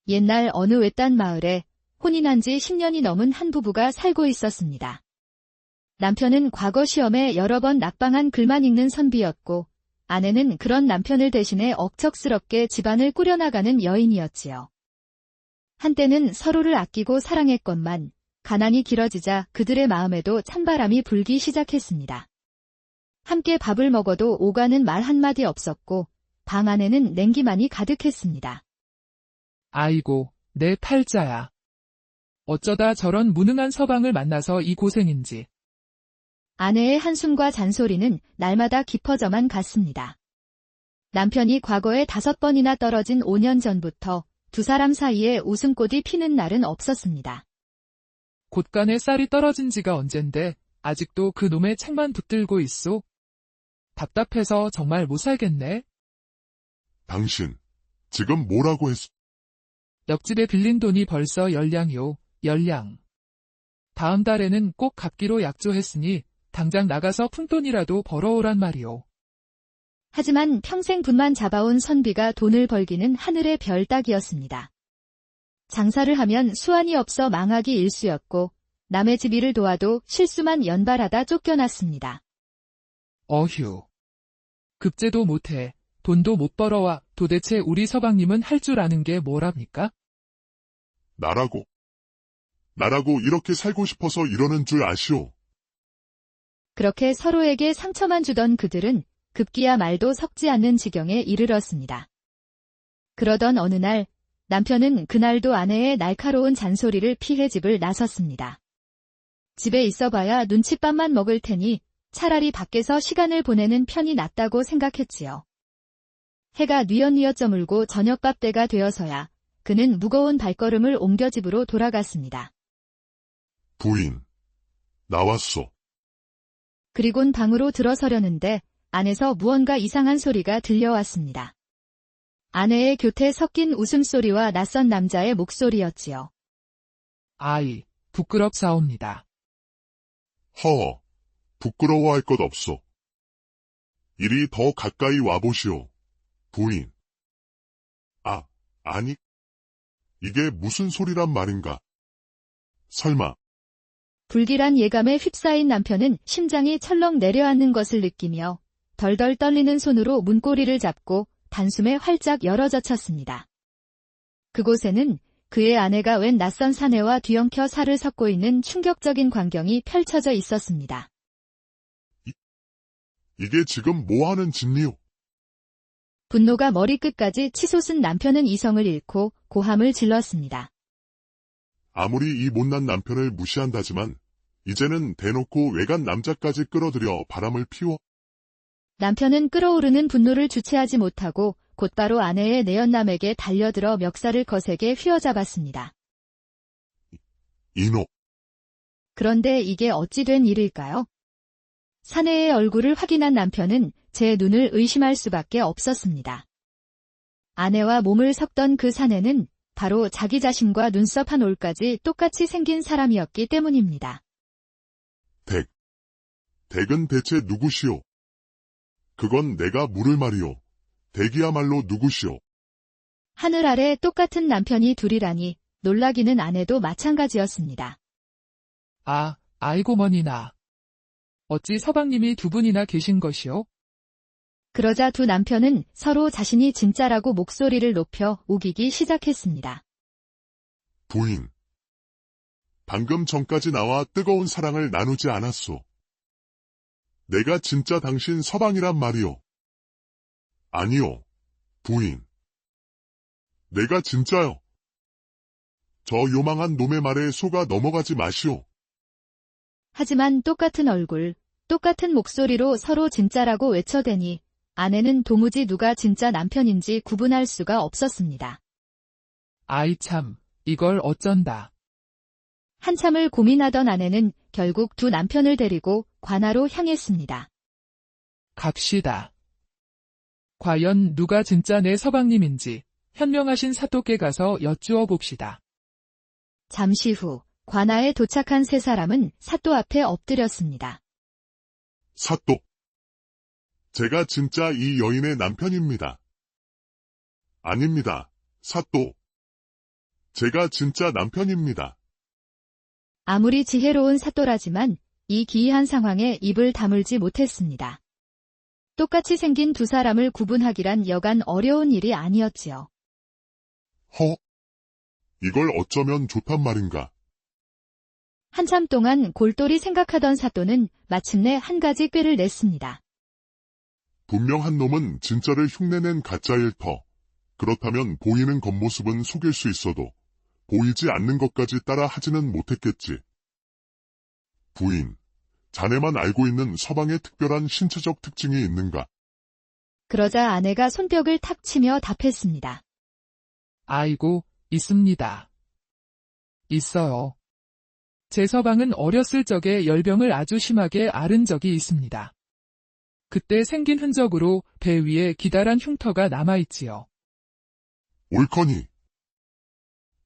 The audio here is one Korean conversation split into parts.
옛날 어느 외딴 마을에 혼인한 지 10년이 넘은 한 부부가 살고 있었습니다. 남편은 과거 시험에 여러 번 낙방한 글만 읽는 선비였고, 아내는 그런 남편을 대신해 억척스럽게 집안을 꾸려나가는 여인이었지요. 한때는 서로를 아끼고 사랑했건만 가난이 길어지자 그들의 마음에도 찬바람이 불기 시작했습니다. 함께 밥을 먹어도 오가는 말 한마디 없었고 방 안에는 냉기만이 가득했습니다. 아이고, 내 팔자야. 어쩌다 저런 무능한 서방을 만나서 이 고생인지. 아내의 한숨과 잔소리는 날마다 깊어져만 갔습니다. 남편이 과거에 5번이나 떨어진 5년 전부터 두 사람 사이에 웃음꽃이 피는 날은 없었습니다. 곳간에 쌀이 떨어진 지가 언젠데 아직도 그 놈의 책만 붙들고 있소? 답답해서 정말 못 살겠네. 당신, 지금 뭐라고 했소? 옆집에 빌린 돈이 벌써 10량이오, 10량. 다음 달에는 꼭 갚기로 약조했으니 당장 나가서 푼돈이라도 벌어오란 말이오. 하지만 평생 분만 잡아온 선비가 돈을 벌기는 하늘의 별 따기였습니다. 장사를 하면 수완이 없어 망하기 일쑤였고 남의 집 일을 도와도 실수만 연발하다 쫓겨났습니다. 어휴. 급제도 못해, 돈도 못 벌어와 도대체 우리 서방님은 할 줄 아는 게 뭐랍니까? 나라고 이렇게 살고 싶어서 이러는 줄 아시오. 그렇게 서로에게 상처만 주던 그들은 급기야 말도 섞지 않는 지경에 이르렀습니다. 그러던 어느 날 남편은 그날도 아내의 날카로운 잔소리를 피해 집을 나섰습니다. 집에 있어봐야 눈칫밥만 먹을 테니 차라리 밖에서 시간을 보내는 편이 낫다고 생각했지요. 해가 뉘엿뉘엿 저물고 저녁밥 때가 되어서야 그는 무거운 발걸음을 옮겨 집으로 돌아갔습니다. 부인, 나왔소. 그리곤 방으로 들어서려는데 안에서 무언가 이상한 소리가 들려왔습니다. 아내의 곁에 섞인 웃음소리와 낯선 남자의 목소리였지요. 아이, 부끄럽사옵니다. 허, 부끄러워할 것 없소. 이리 더 가까이 와보시오, 부인. 아니, 이게 무슨 소리란 말인가? 설마. 불길한 예감에 휩싸인 남편은 심장이 철렁 내려앉는 것을 느끼며 덜덜 떨리는 손으로 문고리를 잡고 단숨에 활짝 열어젖혔습니다. 그곳에는 그의 아내가 웬 낯선 사내와 뒤엉켜 살을 섞고 있는 충격적인 광경이 펼쳐져 있었습니다. 이게 지금 뭐하는 짓니요? 분노가 머리끝까지 치솟은 남편은 이성을 잃고 고함을 질렀습니다. 아무리 이 못난 남편을 무시한다지만 이제는 대놓고 외간 남자까지 끌어들여 바람을 피워. 남편은 끓어오르는 분노를 주체하지 못하고 곧바로 아내의 내연남에게 달려들어 멱살을 거세게 휘어잡았습니다. 이놈. 그런데 이게 어찌 된 일일까요? 사내의 얼굴을 확인한 남편은 제 눈을 의심할 수밖에 없었습니다. 아내와 몸을 섞던 그 사내는 바로 자기 자신과 눈썹 한 올까지 똑같이 생긴 사람이었기 때문입니다. 댁은 대체 누구시오? 그건 내가 물을 말이오. 댁이야말로 누구시오? 하늘 아래 똑같은 남편이 둘이라니 놀라기는 아내도 마찬가지였습니다. 아이고 머니나. 어찌 서방님이 두 분이나 계신 것이오? 그러자 두 남편은 서로 자신이 진짜라고 목소리를 높여 우기기 시작했습니다. 부인. 방금 전까지 나와 뜨거운 사랑을 나누지 않았소. 내가 진짜 당신 서방이란 말이오. 아니요, 부인. 내가 진짜요. 저 요망한 놈의 말에 속아 넘어가지 마시오. 하지만 똑같은 얼굴, 똑같은 목소리로 서로 진짜라고 외쳐대니 아내는 도무지 누가 진짜 남편인지 구분할 수가 없었습니다. 아이 참, 이걸 어쩐다. 한참을 고민하던 아내는 결국 두 남편을 데리고 관아로 향했습니다. 갑시다. 과연 누가 진짜 내 서방님인지 현명하신 사또께 가서 여쭈어 봅시다. 잠시 후 관아에 도착한 세 사람은 사또 앞에 엎드렸습니다. 사또. 제가 진짜 이 여인의 남편입니다. 아닙니다, 사또. 제가 진짜 남편입니다. 아무리 지혜로운 사또라지만 이 기이한 상황에 입을 다물지 못했습니다. 똑같이 생긴 두 사람을 구분하기란 여간 어려운 일이 아니었지요. 이걸 어쩌면 좋단 말인가. 한참 동안 골똘히 생각하던 사또는 마침내 한 가지 꾀를 냈습니다. 분명 한 놈은 진짜를 흉내낸 가짜일 터. 그렇다면 보이는 겉모습은 속일 수 있어도 보이지 않는 것까지 따라 하지는 못했겠지. 부인, 자네만 알고 있는 서방의 특별한 신체적 특징이 있는가? 그러자 아내가 손뼉을 탁 치며 답했습니다. 아이고, 있습니다. 있어요. 제 서방은 어렸을 적에 열병을 아주 심하게 앓은 적이 있습니다. 그때 생긴 흔적으로 배 위에 기다란 흉터가 남아있지요. 옳거니.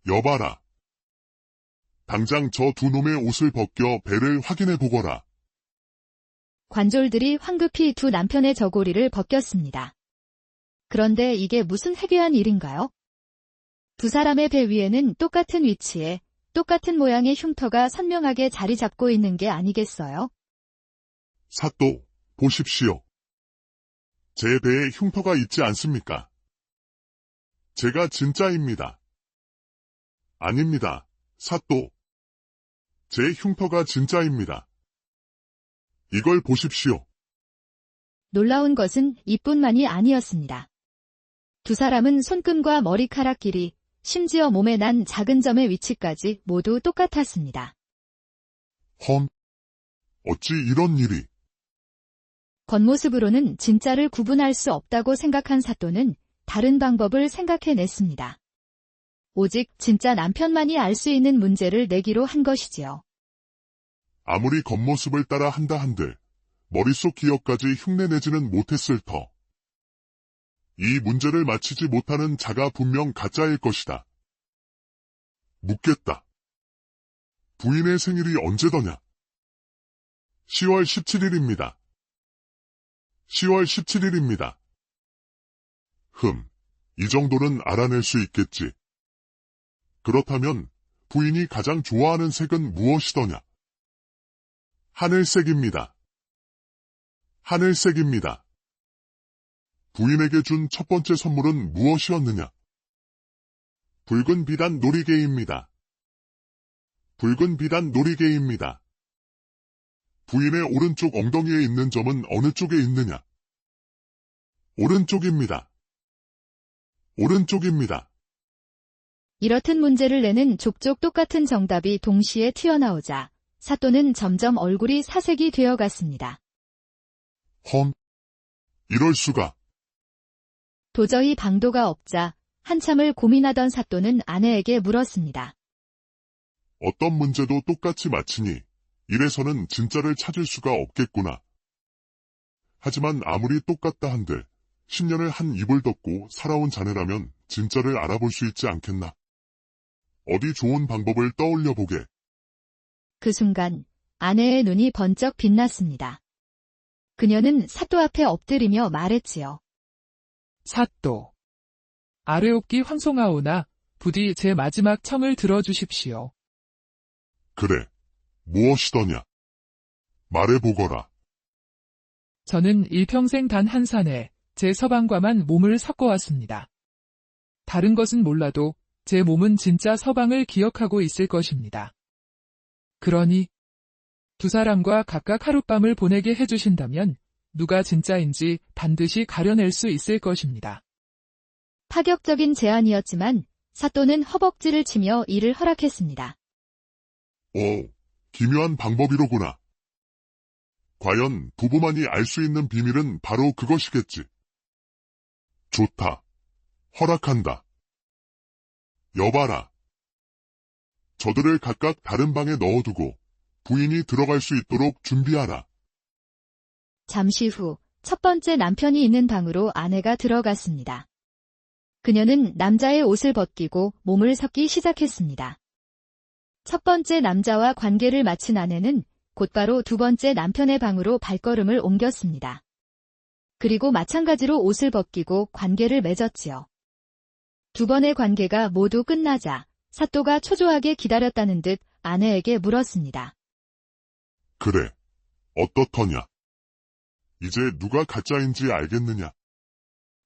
여봐라. 당장 저 두 놈의 옷을 벗겨 배를 확인해 보거라. 관졸들이 황급히 두 남편의 저고리를 벗겼습니다. 그런데 이게 무슨 해괴한 일인가요? 두 사람의 배 위에는 똑같은 위치에 똑같은 모양의 흉터가 선명하게 자리 잡고 있는 게 아니겠어요? 사또, 보십시오. 제 배에 흉터가 있지 않습니까? 제가 진짜입니다. 아닙니다, 사또. 제 흉터가 진짜입니다. 이걸 보십시오. 놀라운 것은 이뿐만이 아니었습니다. 두 사람은 손금과 머리카락 길이, 심지어 몸에 난 작은 점의 위치까지 모두 똑같았습니다. 어찌 이런 일이? 겉모습으로는 진짜를 구분할 수 없다고 생각한 사또는 다른 방법을 생각해냈습니다. 오직 진짜 남편만이 알 수 있는 문제를 내기로 한 것이지요. 아무리 겉모습을 따라 한다 한들 머릿속 기억까지 흉내내지는 못했을 터. 이 문제를 맞히지 못하는 자가 분명 가짜일 것이다. 묻겠다. 부인의 생일이 언제더냐? 10월 17일입니다. 10월 17일입니다. 이 정도는 알아낼 수 있겠지. 그렇다면 부인이 가장 좋아하는 색은 무엇이더냐? 하늘색입니다. 하늘색입니다. 부인에게 준 첫 번째 선물은 무엇이었느냐? 붉은 비단 놀이개입니다. 붉은 비단 놀이개입니다. 부인의 오른쪽 엉덩이에 있는 점은 어느 쪽에 있느냐? 오른쪽입니다. 오른쪽입니다. 이렇듯 문제를 내는 족족 똑같은 정답이 동시에 튀어나오자 사또는 점점 얼굴이 사색이 되어갔습니다. 이럴 수가. 도저히 방도가 없자 한참을 고민하던 사또는 아내에게 물었습니다. 어떤 문제도 똑같이 맞히니 이래서는 진짜를 찾을 수가 없겠구나. 하지만 아무리 똑같다 한들 10년을 한 입을 덮고 살아온 자네라면 진짜를 알아볼 수 있지 않겠나. 어디 좋은 방법을 떠올려 보게. 그 순간 아내의 눈이 번쩍 빛났습니다. 그녀는 사또 앞에 엎드리며 말했지요. 사또. 아뢰옵기 황송하오나 부디 제 마지막 청을 들어주십시오. 그래. 무엇이더냐? 말해보거라. 저는 일평생 단 한 산에 제 서방과만 몸을 섞어왔습니다. 다른 것은 몰라도 제 몸은 진짜 서방을 기억하고 있을 것입니다. 그러니 두 사람과 각각 하룻밤을 보내게 해주신다면 누가 진짜인지 반드시 가려낼 수 있을 것입니다. 파격적인 제안이었지만 사또는 허벅지를 치며 이를 허락했습니다. 기묘한 방법이로구나. 과연 부부만이 알 수 있는 비밀은 바로 그것이겠지. 좋다. 허락한다. 여봐라. 저들을 각각 다른 방에 넣어두고 부인이 들어갈 수 있도록 준비하라. 잠시 후 첫 번째 남편이 있는 방으로 아내가 들어갔습니다. 그녀는 남자의 옷을 벗기고 몸을 섞기 시작했습니다. 첫 번째 남자와 관계를 마친 아내는 곧바로 두 번째 남편의 방으로 발걸음을 옮겼습니다. 그리고 마찬가지로 옷을 벗기고 관계를 맺었지요. 두 번의 관계가 모두 끝나자 사또가 초조하게 기다렸다는 듯 아내에게 물었습니다. 그래, 어떻더냐? 이제 누가 가짜인지 알겠느냐?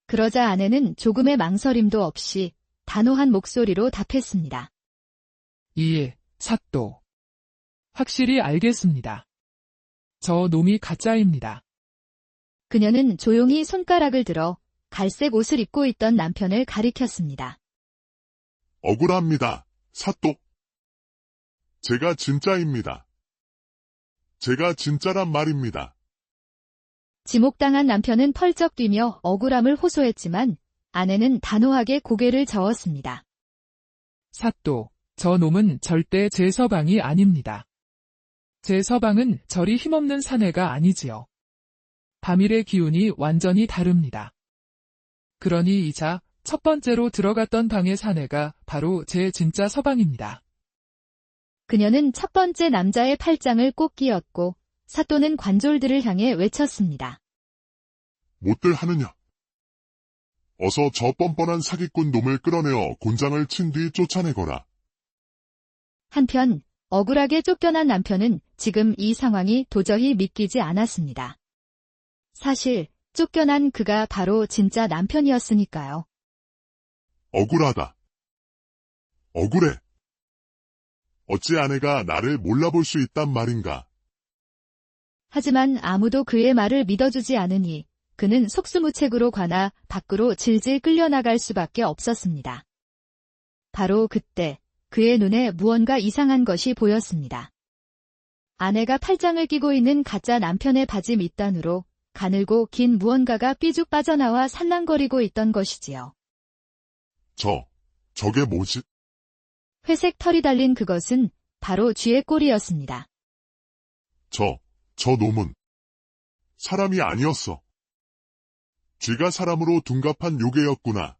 그러자 아내는 조금의 망설임도 없이 단호한 목소리로 답했습니다. 예, 사또. 확실히 알겠습니다. 저 놈이 가짜입니다. 그녀는 조용히 손가락을 들어 갈색 옷을 입고 있던 남편을 가리켰습니다. 억울합니다, 사또. 제가 진짜입니다. 제가 진짜란 말입니다. 지목당한 남편은 펄쩍 뛰며 억울함을 호소했지만 아내는 단호하게 고개를 저었습니다. 사또, 저 놈은 절대 제 서방이 아닙니다. 제 서방은 저리 힘없는 사내가 아니지요. 밤일의 기운이 완전히 다릅니다. 그러니 이자 첫 번째로 들어갔던 방의 사내가 바로 제 진짜 서방입니다. 그녀는 첫 번째 남자의 팔짱을 꼭 끼었고 사또는 관졸들을 향해 외쳤습니다. 못들 하느냐? 어서 저 뻔뻔한 사기꾼 놈을 끌어내어 곤장을 친 뒤 쫓아내거라. 한편 억울하게 쫓겨난 남편은 지금 이 상황이 도저히 믿기지 않았습니다. 사실 쫓겨난 그가 바로 진짜 남편이었으니까요. 억울하다. 억울해. 어찌 아내가 나를 몰라볼 수 있단 말인가? 하지만 아무도 그의 말을 믿어주지 않으니 그는 속수무책으로 관아 밖으로 질질 끌려나갈 수밖에 없었습니다. 바로 그때 그의 눈에 무언가 이상한 것이 보였습니다. 아내가 팔짱을 끼고 있는 가짜 남편의 바지 밑단으로 가늘고 긴 무언가가 삐죽 빠져나와 살랑거리고 있던 것이지요. 저게 뭐지? 회색 털이 달린 그것은 바로 쥐의 꼬리였습니다. 저 놈은 사람이 아니었어. 쥐가 사람으로 둔갑한 요괴였구나.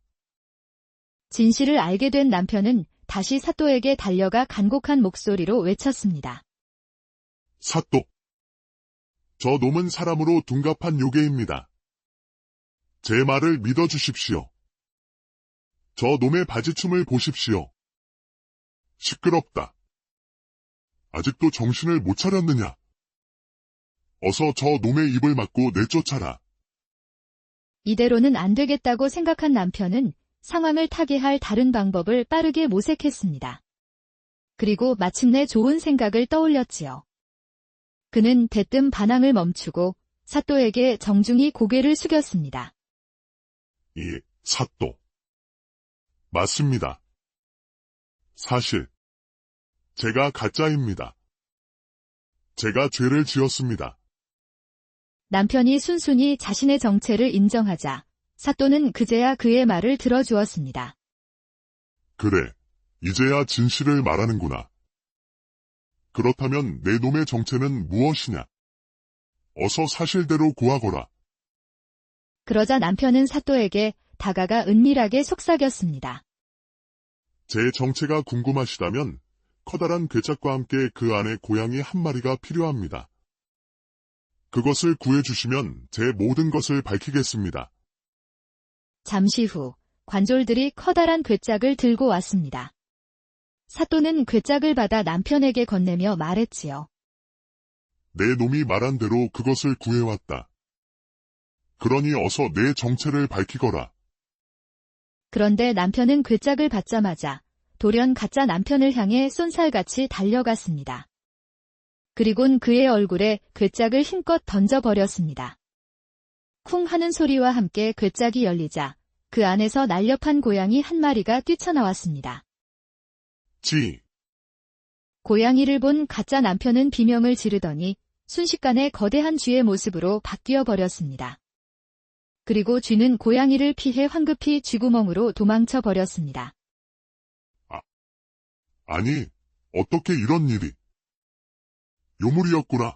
진실을 알게 된 남편은 다시 사또에게 달려가 간곡한 목소리로 외쳤습니다. 사또. 저 놈은 사람으로 둔갑한 요괴입니다. 제 말을 믿어주십시오. 저 놈의 바지춤을 보십시오. 시끄럽다. 아직도 정신을 못 차렸느냐? 어서 저 놈의 입을 막고 내쫓아라. 이대로는 안 되겠다고 생각한 남편은 상황을 타개할 다른 방법을 빠르게 모색했습니다. 그리고 마침내 좋은 생각을 떠올렸지요. 그는 대뜸 반항을 멈추고 사또에게 정중히 고개를 숙였습니다. 예, 사또. 맞습니다. 사실 제가 가짜입니다. 제가 죄를 지었습니다. 남편이 순순히 자신의 정체를 인정하자 사또는 그제야 그의 말을 들어주었습니다. 그래, 이제야 진실을 말하는구나. 그렇다면 내 놈의 정체는 무엇이냐? 어서 사실대로 고하거라. 그러자 남편은 사또에게 다가가 은밀하게 속삭였습니다. 제 정체가 궁금하시다면 커다란 괴짝과 함께 그 안에 고양이 한 마리가 필요합니다. 그것을 구해주시면 제 모든 것을 밝히겠습니다. 잠시 후 관졸들이 커다란 괴짝을 들고 왔습니다. 사또는 괴짝을 받아 남편에게 건네며 말했지요. 내 놈이 말한 대로 그것을 구해왔다. 그러니 어서 내 정체를 밝히거라. 그런데 남편은 괴짝을 받자마자 돌연 가짜 남편을 향해 쏜살같이 달려갔습니다. 그리곤 그의 얼굴에 괴짝을 힘껏 던져버렸습니다. 쿵 하는 소리와 함께 괴짝이 열리자 그 안에서 날렵한 고양이 한 마리가 뛰쳐나왔습니다. 지. 고양이를 본 가짜 남편은 비명을 지르더니 순식간에 거대한 쥐의 모습으로 바뀌어 버렸습니다. 그리고 쥐는 고양이를 피해 황급히 쥐구멍으로 도망쳐 버렸습니다. 아니, 어떻게 이런 일이? 요물이었구나.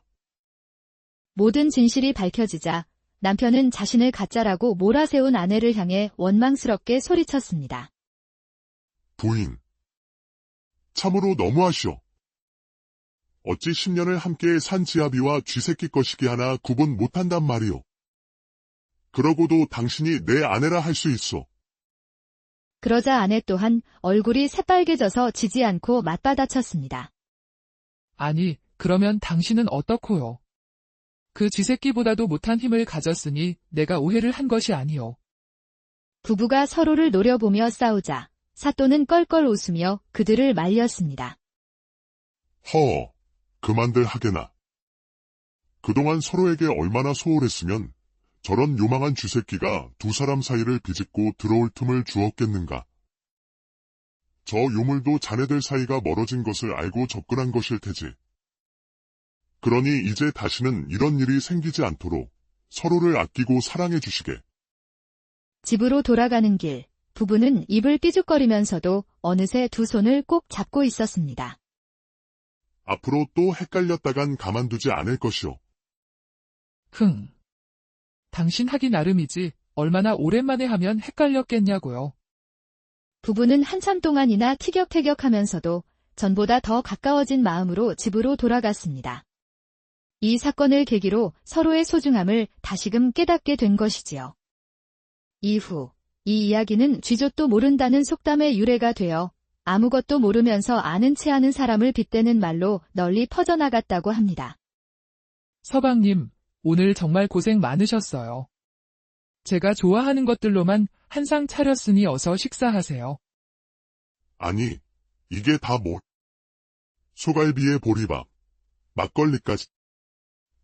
모든 진실이 밝혀지자 남편은 자신을 가짜라고 몰아세운 아내를 향해 원망스럽게 소리쳤습니다. 부인. 참으로 너무하시오. 어찌 10년을 함께 산 지아비와 쥐새끼 거시기 하나 구분 못한단 말이오. 그러고도 당신이 내 아내라 할 수 있소. 그러자 아내 또한 얼굴이 새빨개져서 지지 않고 맞받아쳤습니다. 아니, 그러면 당신은 어떻고요? 그 쥐새끼보다도 못한 힘을 가졌으니 내가 오해를 한 것이 아니오. 부부가 서로를 노려보며 싸우자 사또는 껄껄 웃으며 그들을 말렸습니다. 허, 그만들 하게나. 그동안 서로에게 얼마나 소홀했으면 저런 요망한 쥐새끼가 두 사람 사이를 비집고 들어올 틈을 주었겠는가. 저 요물도 자네들 사이가 멀어진 것을 알고 접근한 것일 테지. 그러니 이제 다시는 이런 일이 생기지 않도록 서로를 아끼고 사랑해 주시게. 집으로 돌아가는 길, 부부는 입을 삐죽거리면서도 어느새 두 손을 꼭 잡고 있었습니다. 앞으로 또 헷갈렸다간 가만두지 않을 것이오. 당신 하기 나름이지 얼마나 오랜만에 하면 헷갈렸겠냐고요. 부부는 한참 동안이나 티격태격하면서도 전보다 더 가까워진 마음으로 집으로 돌아갔습니다. 이 사건을 계기로 서로의 소중함을 다시금 깨닫게 된 것이지요. 이후 이 이야기는 쥐족도 모른다는 속담의 유래가 되어 아무것도 모르면서 아는 체 하는 사람을 빗대는 말로 널리 퍼져나갔다고 합니다. 서방님, 오늘 정말 고생 많으셨어요. 제가 좋아하는 것들로만 한상 차렸으니 어서 식사하세요. 아니, 이게 다 뭐? 소갈비에 보리밥, 막걸리까지.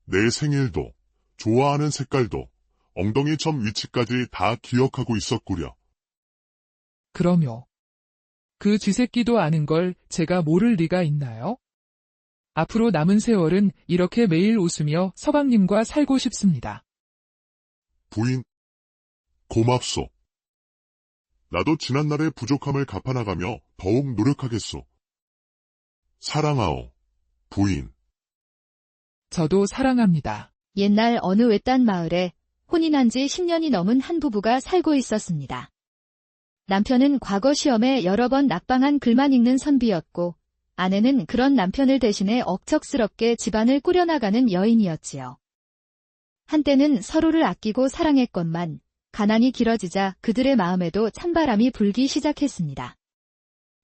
내 생일도, 좋아하는 색깔도, 엉덩이 점 위치까지 다 기억하고 있었구려. 그럼요. 그 쥐새끼도 아는 걸 제가 모를 리가 있나요? 앞으로 남은 세월은 이렇게 매일 웃으며 서방님과 살고 싶습니다. 부인, 고맙소. 나도 지난날의 부족함을 갚아나가며 더욱 노력하겠소. 사랑하오, 부인. 저도 사랑합니다. 옛날 어느 외딴 마을에 혼인한 지 10년이 넘은 한 부부가 살고 있었습니다. 남편은 과거 시험에 여러 번 낙방한 글만 읽는 선비였고 아내는 그런 남편을 대신해 억척스럽게 집안을 꾸려나가는 여인이었지요. 한때는 서로를 아끼고 사랑했건만 가난이 길어지자 그들의 마음에도 찬바람이 불기 시작했습니다.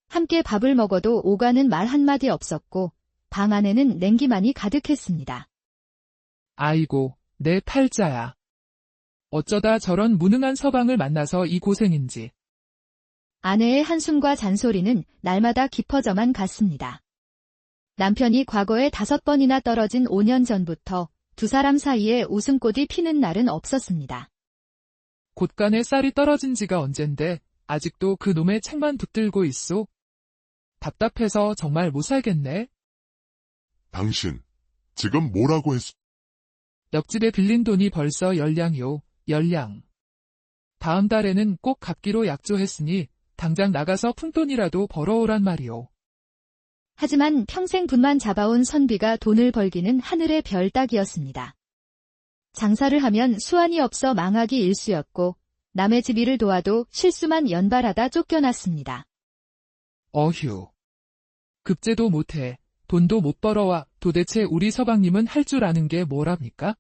함께 밥을 먹어도 오가는 말 한마디 없었고 방 안에는 냉기만이 가득했습니다. 아이고, 내 팔자야. 어쩌다 저런 무능한 서방을 만나서 이 고생인지. 아내의 한숨과 잔소리는 날마다 깊어져만 갔습니다. 남편이 과거에 5번이나 떨어진 5년 전부터 두 사람 사이에 웃음꽃이 피는 날은 없었습니다. 곳간에 쌀이 떨어진 지가 언젠데 아직도 그 놈의 책만 붙들고 있소? 답답해서 정말 못 살겠네. 당신, 지금 뭐라고 했소? 옆집에 빌린 돈이 벌써 10량이오, 10량. 다음 달에는 꼭 갚기로 약조했으니 당장 나가서 푼돈이라도 벌어오란 말이오. 하지만 평생 분만 잡아온 선비가 돈을 벌기는 하늘의 별 따기였습니다. 장사를 하면 수완이 없어 망하기 일쑤였고 남의 집 일을 도와도 실수만 연발하다 쫓겨났습니다. 어휴. 급제도 못해, 돈도 못 벌어와 도대체 우리 서방님은 할 줄 아는 게 뭐랍니까?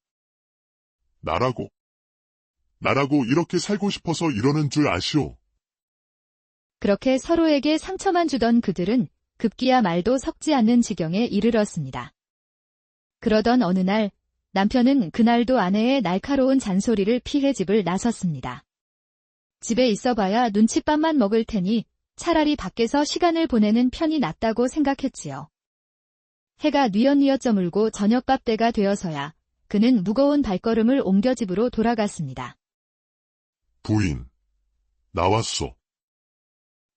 나라고 이렇게 살고 싶어서 이러는 줄 아시오. 그렇게 서로에게 상처만 주던 그들은 급기야 말도 섞지 않는 지경에 이르렀습니다. 그러던 어느 날 남편은 그날도 아내의 날카로운 잔소리를 피해 집을 나섰습니다. 집에 있어봐야 눈칫밥만 먹을 테니 차라리 밖에서 시간을 보내는 편이 낫다고 생각했지요. 해가 뉘엿뉘엿 저물고 저녁밥 때가 되어서야 그는 무거운 발걸음을 옮겨 집으로 돌아갔습니다. 부인, 나왔소.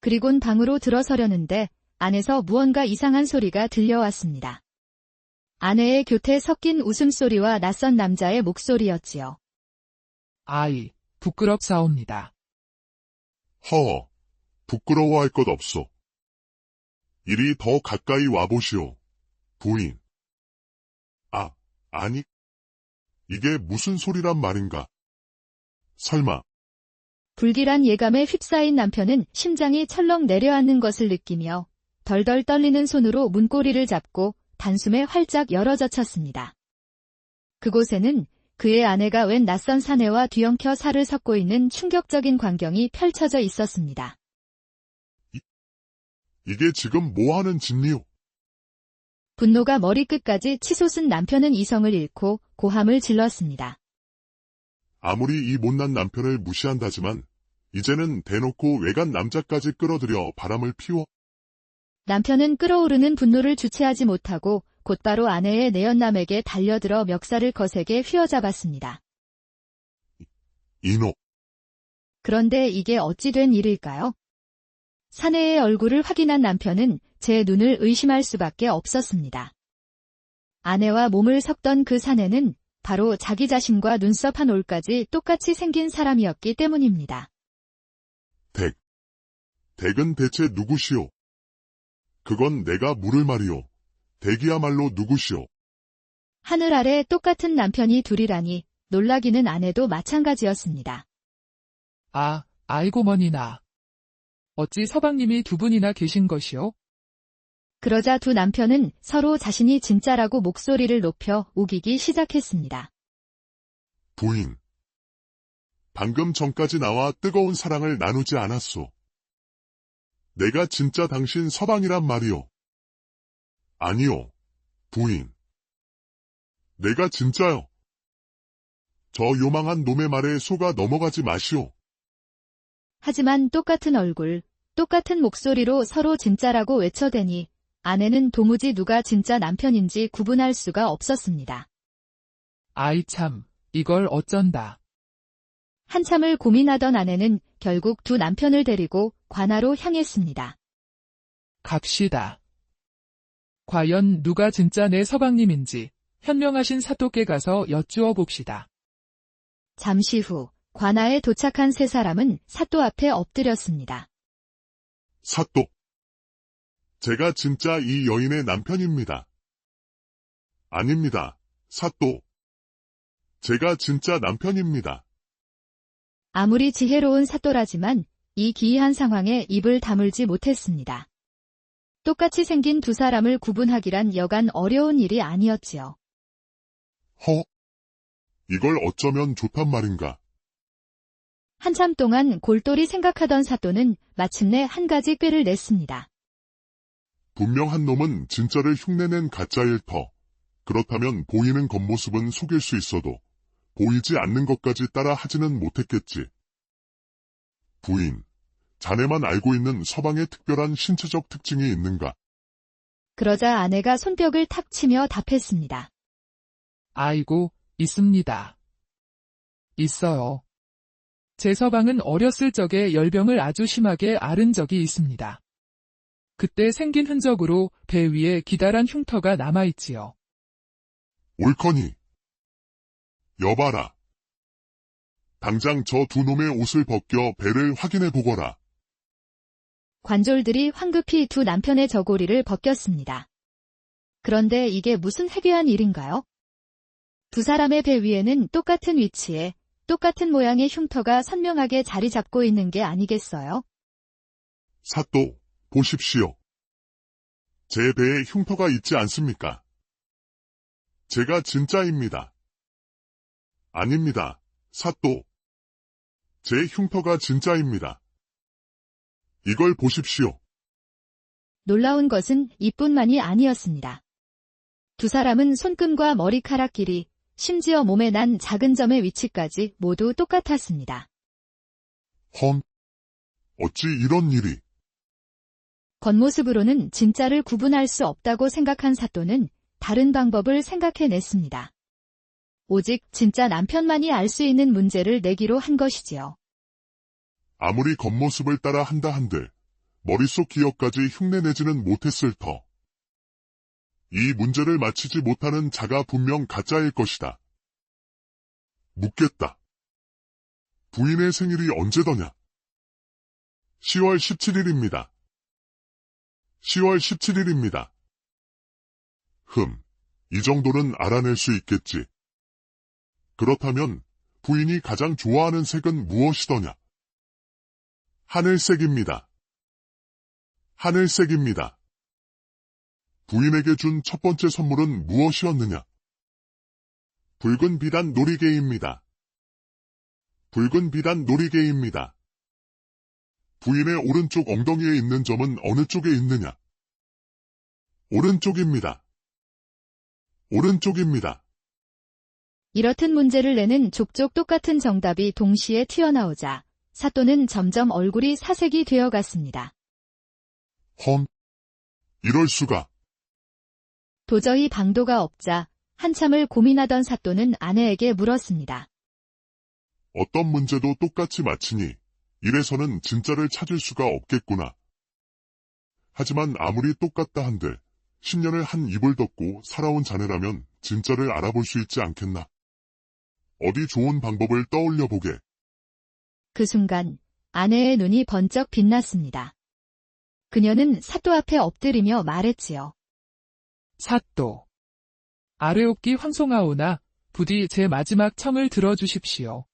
그리곤 방으로 들어서려는데 안에서 무언가 이상한 소리가 들려왔습니다. 아내의 곁에 섞인 웃음소리와 낯선 남자의 목소리였지요. 아이, 부끄럽사옵니다. 허, 부끄러워할 것 없소. 이리 더 가까이 와보시오, 부인. 아니, 이게 무슨 소리란 말인가? 설마. 불길한 예감에 휩싸인 남편은 심장이 철렁 내려앉는 것을 느끼며 덜덜 떨리는 손으로 문고리를 잡고 단숨에 활짝 열어젖혔습니다. 그곳에는 그의 아내가 웬 낯선 사내와 뒤엉켜 살을 섞고 있는 충격적인 광경이 펼쳐져 있었습니다. 이게 지금 뭐 하는 짓니요? 분노가 머리끝까지 치솟은 남편은 이성을 잃고 고함을 질렀습니다. 아무리 이 못난 남편을 무시한다지만 이제는 대놓고 외간 남자까지 끌어들여 바람을 피워. 남편은 끓어오르는 분노를 주체하지 못하고 곧바로 아내의 내연남에게 달려들어 멱살을 거세게 휘어잡았습니다. 이놈. 그런데 이게 어찌 된 일일까요? 사내의 얼굴을 확인한 남편은 제 눈을 의심할 수밖에 없었습니다. 아내와 몸을 섞던 그 사내는 바로 자기 자신과 눈썹 한 올까지 똑같이 생긴 사람이었기 때문입니다. 댁은 대체 누구시오? 그건 내가 물을 말이오. 댁이야말로 누구시오? 하늘 아래 똑같은 남편이 둘이라니 놀라기는 아내도 마찬가지였습니다. 아이고 머니나. 어찌 서방님이 두 분이나 계신 것이오? 그러자 두 남편은 서로 자신이 진짜라고 목소리를 높여 우기기 시작했습니다. 부인. 방금 전까지 나와 뜨거운 사랑을 나누지 않았소. 내가 진짜 당신 서방이란 말이오. 아니요, 부인. 내가 진짜요. 저 요망한 놈의 말에 속아 넘어가지 마시오. 하지만 똑같은 얼굴, 똑같은 목소리로 서로 진짜라고 외쳐대니 아내는 도무지 누가 진짜 남편인지 구분할 수가 없었습니다. 아이 참, 이걸 어쩐다. 한참을 고민하던 아내는 결국 두 남편을 데리고 관아로 향했습니다. 갑시다. 과연 누가 진짜 내 서방님인지 현명하신 사또께 가서 여쭈어 봅시다. 잠시 후 관아에 도착한 세 사람은 사또 앞에 엎드렸습니다. 사또. 제가 진짜 이 여인의 남편입니다. 아닙니다, 사또. 제가 진짜 남편입니다. 아무리 지혜로운 사또라지만 이 기이한 상황에 입을 다물지 못했습니다. 똑같이 생긴 두 사람을 구분하기란 여간 어려운 일이 아니었지요. 이걸 어쩌면 좋단 말인가. 한참 동안 골똘히 생각하던 사또는 마침내 한 가지 꾀를 냈습니다. 분명 한 놈은 진짜를 흉내낸 가짜일 터. 그렇다면 보이는 겉모습은 속일 수 있어도 보이지 않는 것까지 따라 하지는 못했겠지. 부인, 자네만 알고 있는 서방의 특별한 신체적 특징이 있는가? 그러자 아내가 손뼉을 탁 치며 답했습니다. 아이고, 있습니다. 있어요. 제 서방은 어렸을 적에 열병을 아주 심하게 앓은 적이 있습니다. 그때 생긴 흔적으로 배 위에 기다란 흉터가 남아있지요. 옳거니. 여봐라. 당장 저 두 놈의 옷을 벗겨 배를 확인해 보거라. 관졸들이 황급히 두 남편의 저고리를 벗겼습니다. 그런데 이게 무슨 해괴한 일인가요? 두 사람의 배 위에는 똑같은 위치에 똑같은 모양의 흉터가 선명하게 자리 잡고 있는 게 아니겠어요? 사또, 보십시오. 제 배에 흉터가 있지 않습니까? 제가 진짜입니다. 아닙니다, 사또. 제 흉터가 진짜입니다. 이걸 보십시오. 놀라운 것은 이뿐만이 아니었습니다. 두 사람은 손금과 머리카락 길이, 심지어 몸에 난 작은 점의 위치까지 모두 똑같았습니다. 어찌 이런 일이. 겉모습으로는 진짜를 구분할 수 없다고 생각한 사또는 다른 방법을 생각해냈습니다. 오직 진짜 남편만이 알 수 있는 문제를 내기로 한 것이지요. 아무리 겉모습을 따라 한다 한들 머릿속 기억까지 흉내내지는 못했을 터. 이 문제를 맞히지 못하는 자가 분명 가짜일 것이다. 묻겠다. 부인의 생일이 언제더냐? 10월 17일입니다. 10월 17일입니다. 이 정도는 알아낼 수 있겠지. 그렇다면 부인이 가장 좋아하는 색은 무엇이더냐? 하늘색입니다. 하늘색입니다. 부인에게 준 첫 번째 선물은 무엇이었느냐? 붉은 비단 놀이개입니다. 붉은 비단 놀이개입니다. 부인의 오른쪽 엉덩이에 있는 점은 어느 쪽에 있느냐? 오른쪽입니다. 오른쪽입니다. 이렇듯 문제를 내는 족족 똑같은 정답이 동시에 튀어나오자 사또는 점점 얼굴이 사색이 되어갔습니다. 험. 이럴 수가. 도저히 방도가 없자 한참을 고민하던 사또는 아내에게 물었습니다. 어떤 문제도 똑같이 맞히니 이래서는 진짜를 찾을 수가 없겠구나. 하지만 아무리 똑같다 한들 10년을 한 입을 덮고 살아온 자네라면 진짜를 알아볼 수 있지 않겠나. 어디 좋은 방법을 떠올려 보게. 그 순간 아내의 눈이 번쩍 빛났습니다. 그녀는 사또 앞에 엎드리며 말했지요. 사또. 아뢰옵기 황송하오나 부디 제 마지막 청을 들어주십시오.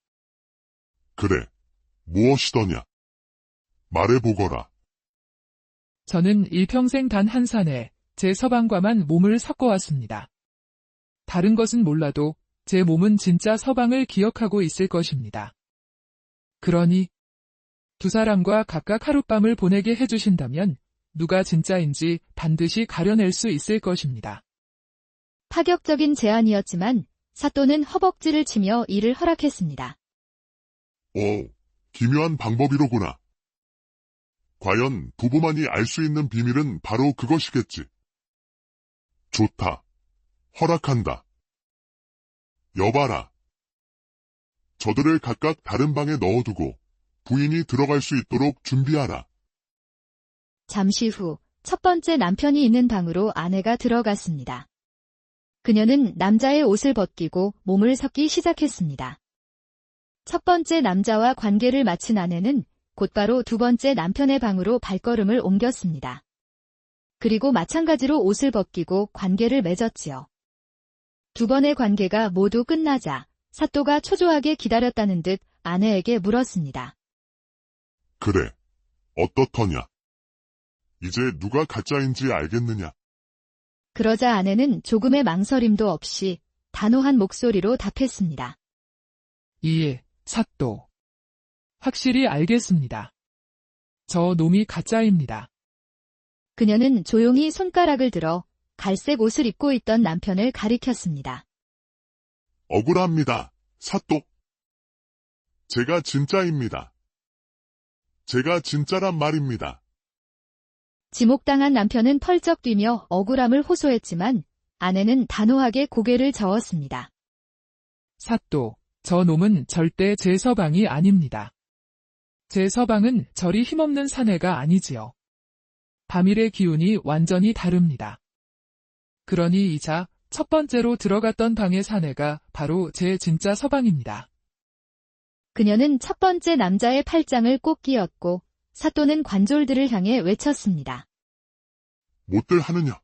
그래. 무엇이더냐. 말해보거라. 저는 일평생 단 한 산에 제 서방과만 몸을 섞어왔습니다. 다른 것은 몰라도 제 몸은 진짜 서방을 기억하고 있을 것입니다. 그러니 두 사람과 각각 하룻밤을 보내게 해주신다면 누가 진짜인지 반드시 가려낼 수 있을 것입니다. 파격적인 제안이었지만 사또는 허벅지를 치며 이를 허락했습니다. 오, 기묘한 방법이로구나. 과연 부부만이 알 수 있는 비밀은 바로 그것이겠지. 좋다. 허락한다. 여봐라. 저들을 각각 다른 방에 넣어두고 부인이 들어갈 수 있도록 준비하라. 잠시 후 첫 번째 남편이 있는 방으로 아내가 들어갔습니다. 그녀는 남자의 옷을 벗기고 몸을 섞기 시작했습니다. 첫 번째 남자와 관계를 마친 아내는 곧바로 두 번째 남편의 방으로 발걸음을 옮겼습니다. 그리고 마찬가지로 옷을 벗기고 관계를 맺었지요. 두 번의 관계가 모두 끝나자 사또가 초조하게 기다렸다는 듯 아내에게 물었습니다. 그래. 어떻더냐? 이제 누가 가짜인지 알겠느냐? 그러자 아내는 조금의 망설임도 없이 단호한 목소리로 답했습니다. 이에, 사또. 확실히 알겠습니다. 저 놈이 가짜입니다. 그녀는 조용히 손가락을 들어 갈색 옷을 입고 있던 남편을 가리켰습니다. 억울합니다. 사또. 제가 진짜입니다. 제가 진짜란 말입니다. 지목당한 남편은 펄쩍 뛰며 억울함을 호소했지만 아내는 단호하게 고개를 저었습니다. 사또, 저 놈은 절대 제 서방이 아닙니다. 제 서방은 저리 힘없는 사내가 아니지요. 밤일의 기운이 완전히 다릅니다. 그러니 이자 첫 번째로 들어갔던 방의 사내가 바로 제 진짜 서방입니다. 그녀는 첫 번째 남자의 팔짱을 꼭 끼었고 사또는 관졸들을 향해 외쳤습니다. 못들 하느냐?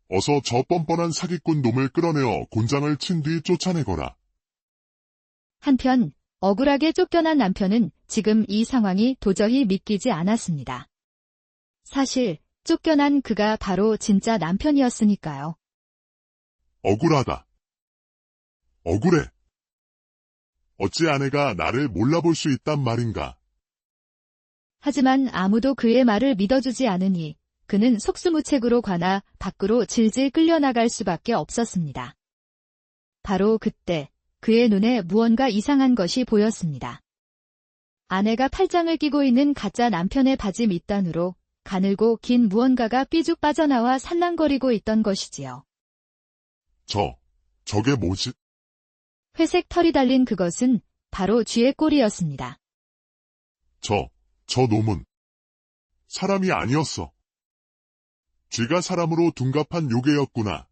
어서 저 뻔뻔한 사기꾼 놈을 끌어내어 곤장을 친 뒤 쫓아내거라. 한편 억울하게 쫓겨난 남편은 지금 이 상황이 도저히 믿기지 않았습니다. 사실 쫓겨난 그가 바로 진짜 남편이었으니까요. 억울하다. 억울해. 어찌 아내가 나를 몰라볼 수 있단 말인가. 하지만 아무도 그의 말을 믿어주지 않으니 그는 속수무책으로 관아 밖으로 질질 끌려나갈 수밖에 없었습니다. 바로 그때 그의 눈에 무언가 이상한 것이 보였습니다. 아내가 팔짱을 끼고 있는 가짜 남편의 바지 밑단으로 가늘고 긴 무언가가 삐죽 빠져나와 살랑거리고 있던 것이지요. 저게 뭐지? 회색 털이 달린 그것은 바로 쥐의 꼬리였습니다. 저 놈은 사람이 아니었어. 쥐가 사람으로 둔갑한 요괴였구나.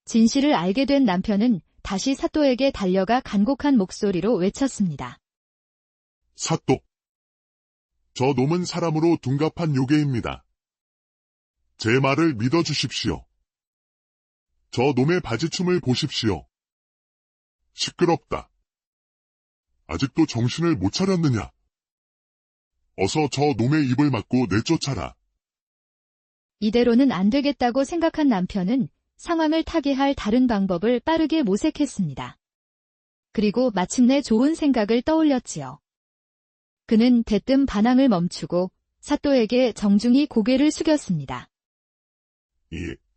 진실을 알게 된 남편은 다시 사또에게 달려가 간곡한 목소리로 외쳤습니다. 사또. 저 놈은 사람으로 둔갑한 요괴입니다. 제 말을 믿어주십시오. 저 놈의 바지춤을 보십시오. 시끄럽다. 아직도 정신을 못 차렸느냐? 어서 저 놈의 입을 막고 내쫓아라. 이대로는 안 되겠다고 생각한 남편은 상황을 타개할 다른 방법을 빠르게 모색했습니다. 그리고 마침내 좋은 생각을 떠올렸지요. 그는 대뜸 반항을 멈추고 사또에게 정중히 고개를 숙였습니다.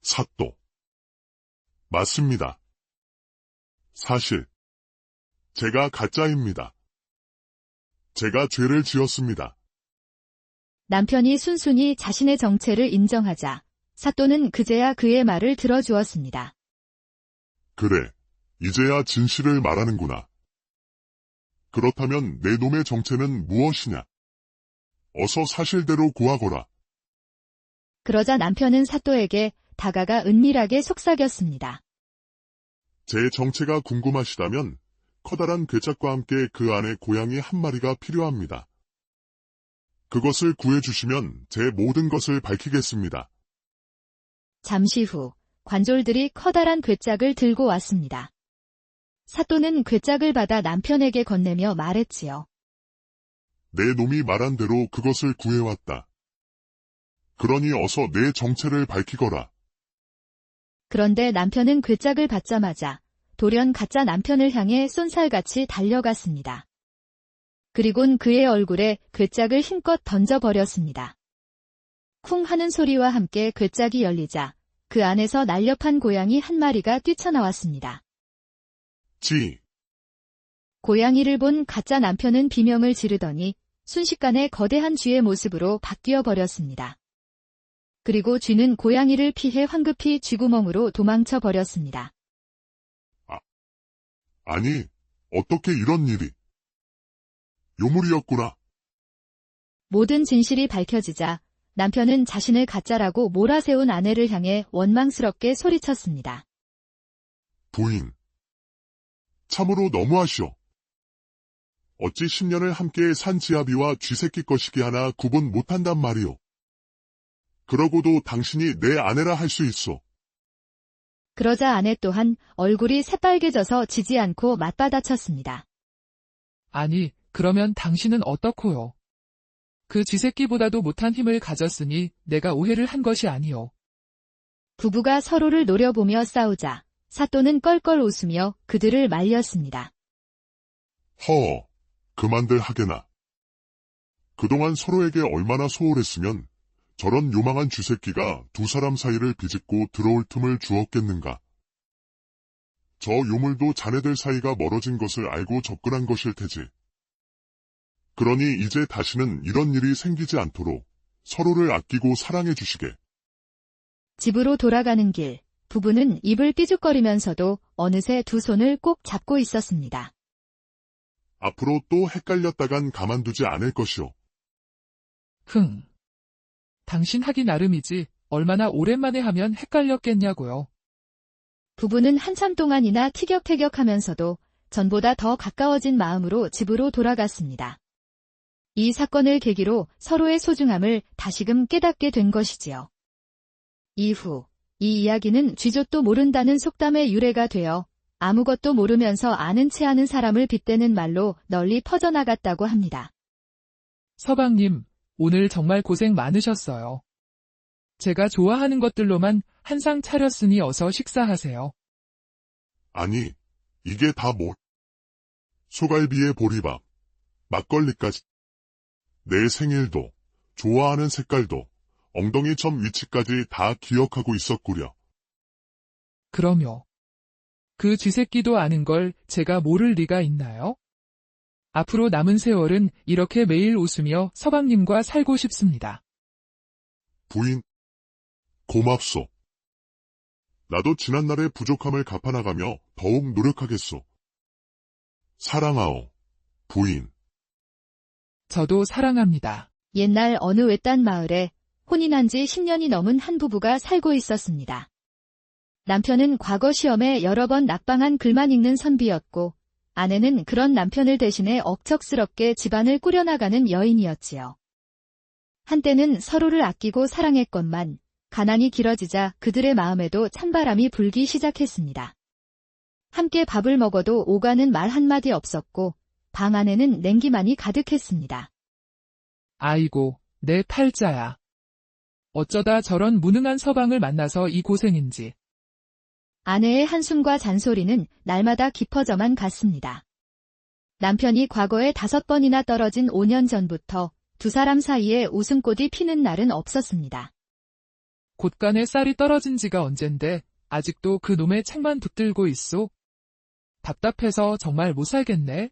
사또. 맞습니다. 사실, 제가 가짜입니다. 제가 죄를 지었습니다. 남편이 순순히 자신의 정체를 인정하자 사또는 그제야 그의 말을 들어주었습니다. 그래, 이제야 진실을 말하는구나. 그렇다면 내 놈의 정체는 무엇이냐? 어서 사실대로 고하거라. 그러자 남편은 사또에게 다가가 은밀하게 속삭였습니다. 제 정체가 궁금하시다면 커다란 괴짝과 함께 그 안에 고양이 한 마리가 필요합니다. 그것을 구해주시면 제 모든 것을 밝히겠습니다. 잠시 후 관졸들이 커다란 괴짝을 들고 왔습니다. 사또는 괴짝을 받아 남편에게 건네며 말했지요. 내 놈이 말한 대로 그것을 구해왔다. 그러니 어서 내 정체를 밝히거라. 그런데 남편은 괴짝을 받자마자 돌연 가짜 남편을 향해 쏜살같이 달려갔습니다. 그리곤 그의 얼굴에 괴짝을 힘껏 던져버렸습니다. 쿵 하는 소리와 함께 괴짝이 열리자 그 안에서 날렵한 고양이 한 마리가 뛰쳐나왔습니다. 고양이를 본 가짜 남편은 비명을 지르더니 순식간에 거대한 쥐의 모습으로 바뀌어 버렸습니다. 그리고 쥐는 고양이를 피해 황급히 쥐구멍으로 도망쳐 버렸습니다. 아니, 어떻게 이런 일이? 요물이었구나. 모든 진실이 밝혀지자 남편은 자신을 가짜라고 몰아세운 아내를 향해 원망스럽게 소리쳤습니다. 부인. 참으로 너무하시오. 어찌 10년을 함께 산 지아비와 쥐새끼 거시기 하나 구분 못한단 말이오. 그러고도 당신이 내 아내라 할 수 있소. 그러자 아내 또한 얼굴이 새빨개져서 지지 않고 맞받아쳤습니다. 아니, 그러면 당신은 어떻고요? 그 쥐새끼보다도 못한 힘을 가졌으니 내가 오해를 한 것이 아니오. 부부가 서로를 노려보며 싸우자 사또는 껄껄 웃으며 그들을 말렸습니다. 그만들 하게나. 그동안 서로에게 얼마나 소홀했으면 저런 요망한 쥐새끼가 두 사람 사이를 비집고 들어올 틈을 주었겠는가. 저 요물도 자네들 사이가 멀어진 것을 알고 접근한 것일 테지. 그러니 이제 다시는 이런 일이 생기지 않도록 서로를 아끼고 사랑해 주시게. 집으로 돌아가는 길, 부부는 입을 삐죽거리면서도 어느새 두 손을 꼭 잡고 있었습니다. 앞으로 또 헷갈렸다간 가만두지 않을 것이오. 당신 하기 나름이지 얼마나 오랜만에 하면 헷갈렸겠냐고요. 부부는 한참 동안이나 티격태격하면서도 전보다 더 가까워진 마음으로 집으로 돌아갔습니다. 이 사건을 계기로 서로의 소중함을 다시금 깨닫게 된 것이지요. 이후 이 이야기는 쥐젖도 모른다는 속담의 유래가 되어 아무것도 모르면서 아는 체 하는 사람을 빗대는 말로 널리 퍼져나갔다고 합니다. 서방님, 오늘 정말 고생 많으셨어요. 제가 좋아하는 것들로만 한상 차렸으니 어서 식사하세요. 아니, 이게 다 뭐? 소갈비에 보리밥, 막걸리까지. 내 생일도, 좋아하는 색깔도, 엉덩이 점 위치까지 다 기억하고 있었구려. 그럼요. 그 쥐새끼도 아는 걸 제가 모를 리가 있나요? 앞으로 남은 세월은 이렇게 매일 웃으며 서방님과 살고 싶습니다. 부인, 고맙소. 나도 지난날의 부족함을 갚아나가며 더욱 노력하겠소. 사랑하오, 부인. 저도 사랑합니다. 옛날 어느 외딴 마을에 혼인한 지 10년이 넘은 한 부부가 살고 있었습니다. 남편은 과거 시험에 여러 번 낙방한 글만 읽는 선비였고 아내는 그런 남편을 대신해 억척스럽게 집안을 꾸려나가는 여인이었지요. 한때는 서로를 아끼고 사랑했건만 가난이 길어지자 그들의 마음에도 찬바람이 불기 시작했습니다. 함께 밥을 먹어도 오가는 말 한마디 없었고 방 안에는 냉기만이 가득했습니다. 아이고, 내 팔자야. 어쩌다 저런 무능한 서방을 만나서 이 고생인지. 아내의 한숨과 잔소리는 날마다 깊어져만 갔습니다. 남편이 과거에 5번이나 떨어진 5년 전부터 두 사람 사이에 웃음꽃이 피는 날은 없었습니다. 곳간에 쌀이 떨어진 지가 언젠데 아직도 그 놈의 책만 붙들고 있소? 답답해서 정말 못 살겠네.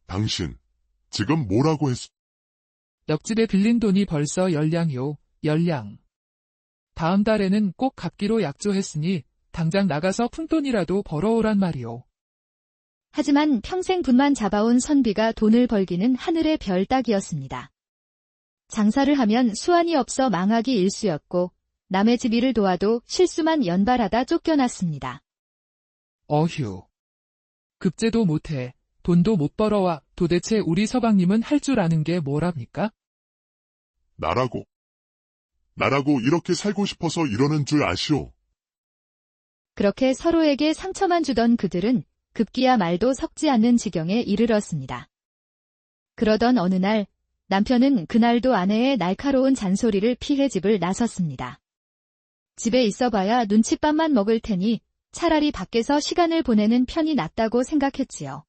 당신, 지금 뭐라고 했어? 옆집에 빌린 돈이 벌써 10량이오, 10량. 다음 달에는 꼭 갚기로 약조했으니 당장 나가서 푼돈이라도 벌어오란 말이오. 하지만 평생 분만 잡아온 선비가 돈을 벌기는 하늘의 별 따기였습니다. 장사를 하면 수완이 없어 망하기 일쑤였고 남의 집 일을 도와도 실수만 연발하다 쫓겨났습니다. 어휴. 급제도 못해, 돈도 못 벌어와. 도대체 우리 서방님은 할 줄 아는 게 뭐랍니까? 나라고 이렇게 살고 싶어서 이러는 줄 아시오. 그렇게 서로에게 상처만 주던 그들은 급기야 말도 섞지 않는 지경에 이르렀습니다. 그러던 어느 날 남편은 그날도 아내의 날카로운 잔소리를 피해 집을 나섰습니다. 집에 있어봐야 눈칫밥만 먹을 테니 차라리 밖에서 시간을 보내는 편이 낫다고 생각했지요.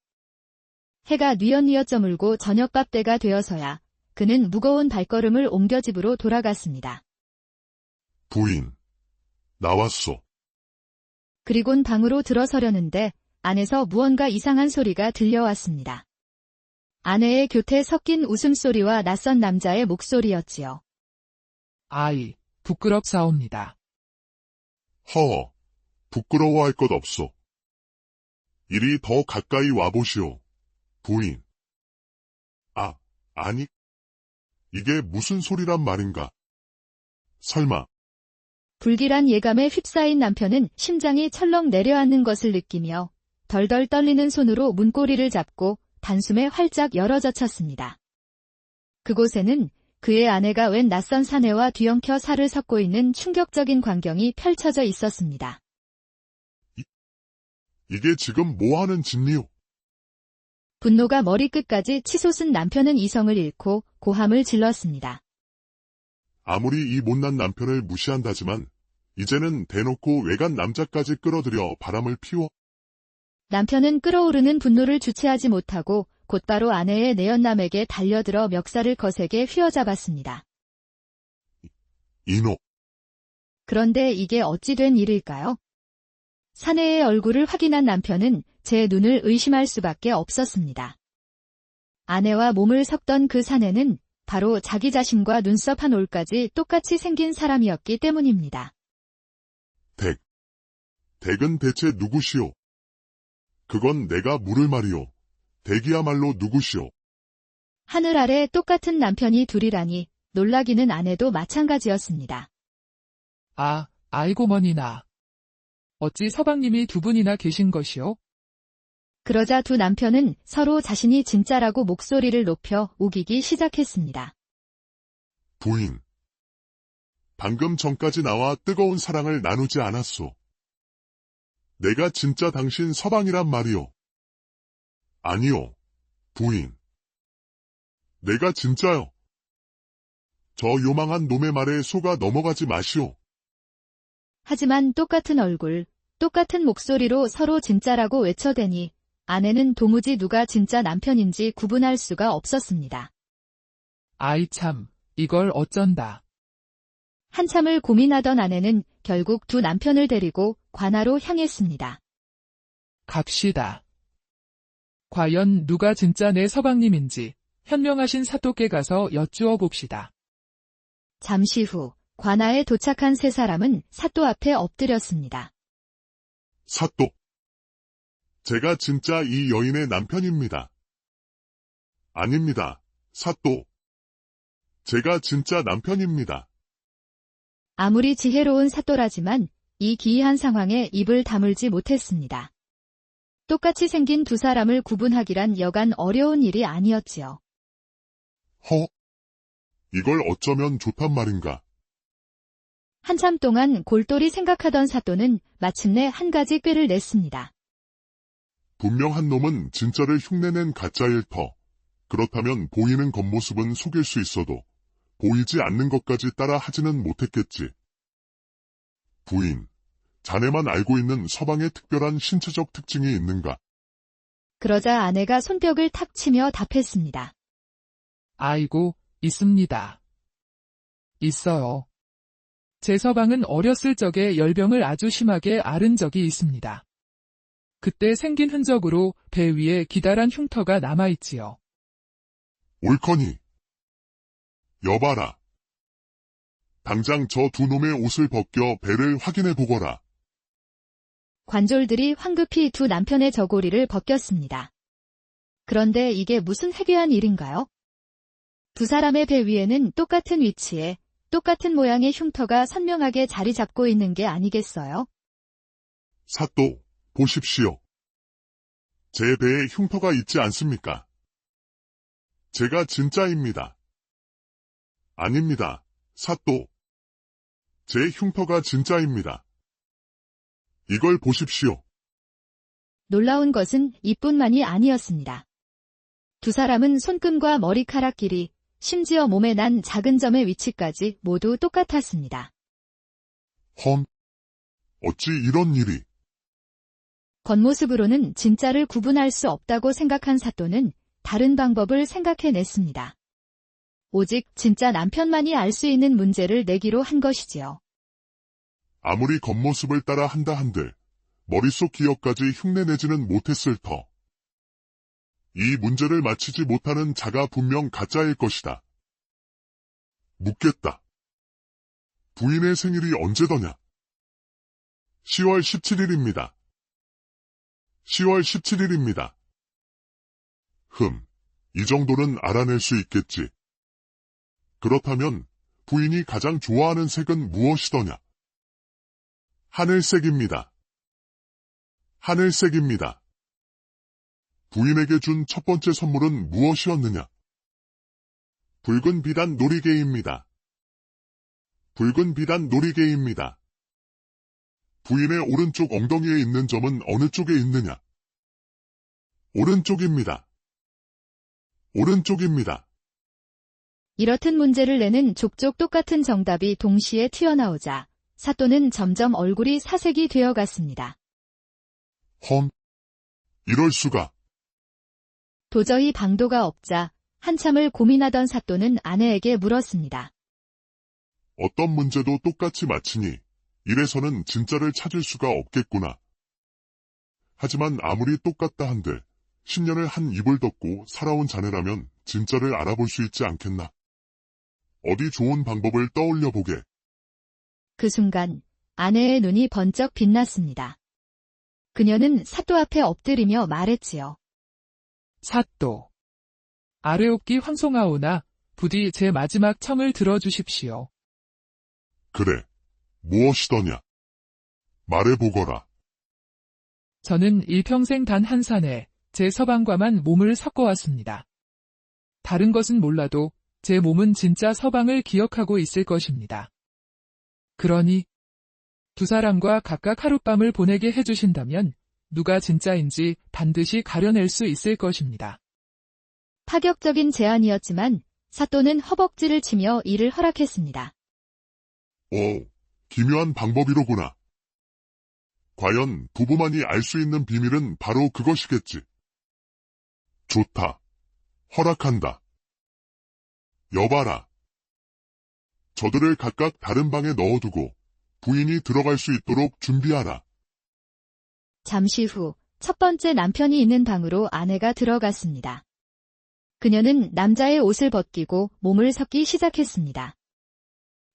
해가 뉘엿뉘엿 저물고 저녁밥 때가 되어서야 그는 무거운 발걸음을 옮겨 집으로 돌아갔습니다. 부인, 나왔소. 그리곤 방으로 들어서려는데 안에서 무언가 이상한 소리가 들려왔습니다. 아내의 곁에 섞인 웃음소리와 낯선 남자의 목소리였지요. 아이, 부끄럽사옵니다. 허, 부끄러워할 것 없소. 이리 더 가까이 와보시오, 부인. 아니, 이게 무슨 소리란 말인가? 설마, 불길한 예감에 휩싸인 남편은 심장이 철렁 내려앉는 것을 느끼며 덜덜 떨리는 손으로 문고리를 잡고 단숨에 활짝 열어젖혔습니다. 그곳에는 그의 아내가 웬 낯선 사내와 뒤엉켜 살을 섞고 있는 충격적인 광경이 펼쳐져 있었습니다. 이게 지금 뭐하는 짓니요? 분노가 머리끝까지 치솟은 남편은 이성을 잃고 고함을 질렀습니다. 아무리 이 못난 남편을 무시한다지만 이제는 대놓고 외간 남자까지 끌어들여 바람을 피워. 남편은 끓어오르는 분노를 주체하지 못하고 곧바로 아내의 내연남에게 달려들어 멱살을 거세게 휘어잡았습니다. 이노, 그런데 이게 어찌 된 일일까요? 사내의 얼굴을 확인한 남편은 제 눈을 의심할 수밖에 없었습니다. 아내와 몸을 섞던 그 사내는 바로 자기 자신과 눈썹 한 올까지 똑같이 생긴 사람이었기 때문입니다. 댁은 대체 누구시오? 그건 내가 물을 말이오. 댁이야말로 누구시오? 하늘 아래 똑같은 남편이 둘이라니 놀라기는 아내도 마찬가지였습니다. 아이고 머니나. 어찌 서방님이 두 분이나 계신 것이오? 그러자 두 남편은 서로 자신이 진짜라고 목소리를 높여 우기기 시작했습니다. 부인, 방금 전까지 나와 뜨거운 사랑을 나누지 않았소. 내가 진짜 당신 서방이란 말이오. 아니요, 부인. 내가 진짜요. 저 요망한 놈의 말에 속아 넘어가지 마시오. 하지만 똑같은 얼굴, 똑같은 목소리로 서로 진짜라고 외쳐대니 아내는 도무지 누가 진짜 남편인지 구분할 수가 없었습니다. 아이 참, 이걸 어쩐다. 한참을 고민하던 아내는 결국 두 남편을 데리고 관아로 향했습니다. 갑시다. 과연 누가 진짜 내 서방님인지 현명하신 사또께 가서 여쭈어 봅시다. 잠시 후 관아에 도착한 세 사람은 사또 앞에 엎드렸습니다. 사또. 제가 진짜 이 여인의 남편입니다. 아닙니다, 사또. 제가 진짜 남편입니다. 아무리 지혜로운 사또라지만 이 기이한 상황에 입을 다물지 못했습니다. 똑같이 생긴 두 사람을 구분하기란 여간 어려운 일이 아니었지요. 이걸 어쩌면 좋단 말인가. 한참 동안 골똘히 생각하던 사또는 마침내 한 가지 꾀를 냈습니다. 분명 한 놈은 진짜를 흉내낸 가짜일 터. 그렇다면 보이는 겉모습은 속일 수 있어도 보이지 않는 것까지 따라 하지는 못했겠지. 부인, 자네만 알고 있는 서방의 특별한 신체적 특징이 있는가? 그러자 아내가 손뼉을 탁 치며 답했습니다. 아이고, 있습니다. 있어요. 제 서방은 어렸을 적에 열병을 아주 심하게 앓은 적이 있습니다. 그때 생긴 흔적으로 배 위에 기다란 흉터가 남아있지요. 옳거니. 여봐라. 당장 저 두 놈의 옷을 벗겨 배를 확인해 보거라. 관졸들이 황급히 두 남편의 저고리를 벗겼습니다. 그런데 이게 무슨 해괴한 일인가요? 두 사람의 배 위에는 똑같은 위치에 똑같은 모양의 흉터가 선명하게 자리 잡고 있는 게 아니겠어요? 사또, 보십시오. 제 배에 흉터가 있지 않습니까? 제가 진짜입니다. 아닙니다, 사또. 제 흉터가 진짜입니다. 이걸 보십시오. 놀라운 것은 이뿐만이 아니었습니다. 두 사람은 손금과 머리카락 길이, 심지어 몸에 난 작은 점의 위치까지 모두 똑같았습니다. 험, 어찌 이런 일이? 겉모습으로는 진짜를 구분할 수 없다고 생각한 사또는 다른 방법을 생각해냈습니다. 오직 진짜 남편만이 알 수 있는 문제를 내기로 한 것이지요. 아무리 겉모습을 따라 한다 한들 머릿속 기억까지 흉내내지는 못했을 터. 이 문제를 맞히지 못하는 자가 분명 가짜일 것이다. 묻겠다. 부인의 생일이 언제더냐? 10월 17일입니다. 10월 17일입니다. 이 정도는 알아낼 수 있겠지. 그렇다면 부인이 가장 좋아하는 색은 무엇이더냐? 하늘색입니다. 하늘색입니다. 부인에게 준 첫 번째 선물은 무엇이었느냐? 붉은 비단 놀이개입니다. 붉은 비단 놀이개입니다. 부인의 오른쪽 엉덩이에 있는 점은 어느 쪽에 있느냐? 오른쪽입니다. 오른쪽입니다. 이렇듯 문제를 내는 족족 똑같은 정답이 동시에 튀어나오자 사또는 점점 얼굴이 사색이 되어갔습니다. 이럴 수가. 도저히 방도가 없자 한참을 고민하던 사또는 아내에게 물었습니다. 어떤 문제도 똑같이 맞히니 이래서는 진짜를 찾을 수가 없겠구나. 하지만 아무리 똑같다 한들 10년을 한 입을 덮고 살아온 자네라면 진짜를 알아볼 수 있지 않겠나. 어디 좋은 방법을 떠올려 보게. 그 순간 아내의 눈이 번쩍 빛났습니다. 그녀는 사또 앞에 엎드리며 말했지요. 사또. 아뢰옵기 황송하오나 부디 제 마지막 청을 들어주십시오. 그래. 무엇이더냐? 말해보거라. 저는 일평생 단 한 산에 제 서방과만 몸을 섞어왔습니다. 다른 것은 몰라도 제 몸은 진짜 서방을 기억하고 있을 것입니다. 그러니 두 사람과 각각 하룻밤을 보내게 해주신다면 누가 진짜인지 반드시 가려낼 수 있을 것입니다. 파격적인 제안이었지만 사또는 허벅지를 치며 이를 허락했습니다. 기묘한 방법이로구나. 과연 부부만이 알 수 있는 비밀은 바로 그것이겠지. 좋다. 허락한다. 여봐라. 저들을 각각 다른 방에 넣어두고 부인이 들어갈 수 있도록 준비하라. 잠시 후 첫 번째 남편이 있는 방으로 아내가 들어갔습니다. 그녀는 남자의 옷을 벗기고 몸을 섞기 시작했습니다.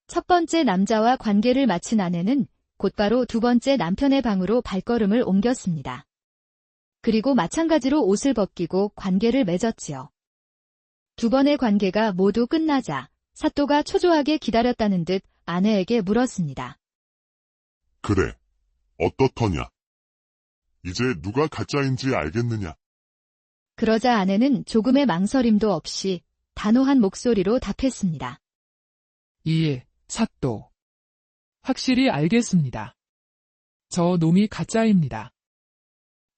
첫 번째 남자와 관계를 마친 아내는 곧바로 두 번째 남편의 방으로 발걸음을 옮겼습니다. 그리고 마찬가지로 옷을 벗기고 관계를 맺었지요. 두 번의 관계가 모두 끝나자 사또가 초조하게 기다렸다는 듯 아내에게 물었습니다. 그래. 어떻더냐? 이제 누가 가짜인지 알겠느냐? 그러자 아내는 조금의 망설임도 없이 단호한 목소리로 답했습니다. 예, 사또. 확실히 알겠습니다. 저 놈이 가짜입니다.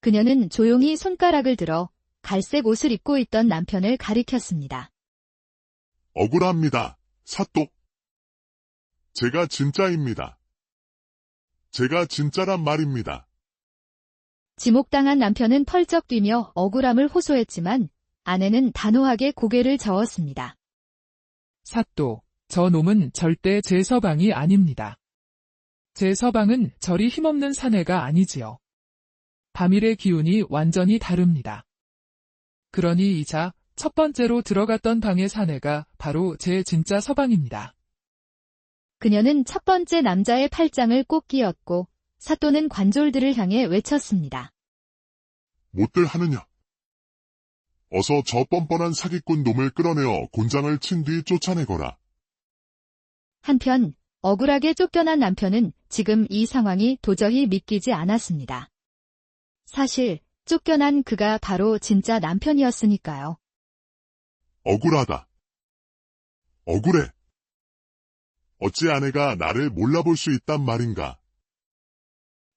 그녀는 조용히 손가락을 들어 갈색 옷을 입고 있던 남편을 가리켰습니다. 억울합니다, 사또. 제가 진짜입니다. 제가 진짜란 말입니다. 지목당한 남편은 펄쩍 뛰며 억울함을 호소했지만 아내는 단호하게 고개를 저었습니다. 사또, 저 놈은 절대 제 서방이 아닙니다. 제 서방은 저리 힘없는 사내가 아니지요. 밤일의 기운이 완전히 다릅니다. 그러니 이자 첫 번째로 들어갔던 방의 사내가 바로 제 진짜 서방입니다. 그녀는 첫 번째 남자의 팔짱을 꼭 끼었고 사또는 관졸들을 향해 외쳤습니다. 못들 하느냐? 어서 저 뻔뻔한 사기꾼 놈을 끌어내어 곤장을 친 뒤 쫓아내거라. 한편 억울하게 쫓겨난 남편은 지금 이 상황이 도저히 믿기지 않았습니다. 사실 쫓겨난 그가 바로 진짜 남편이었으니까요. 억울하다. 억울해. 어찌 아내가 나를 몰라볼 수 있단 말인가.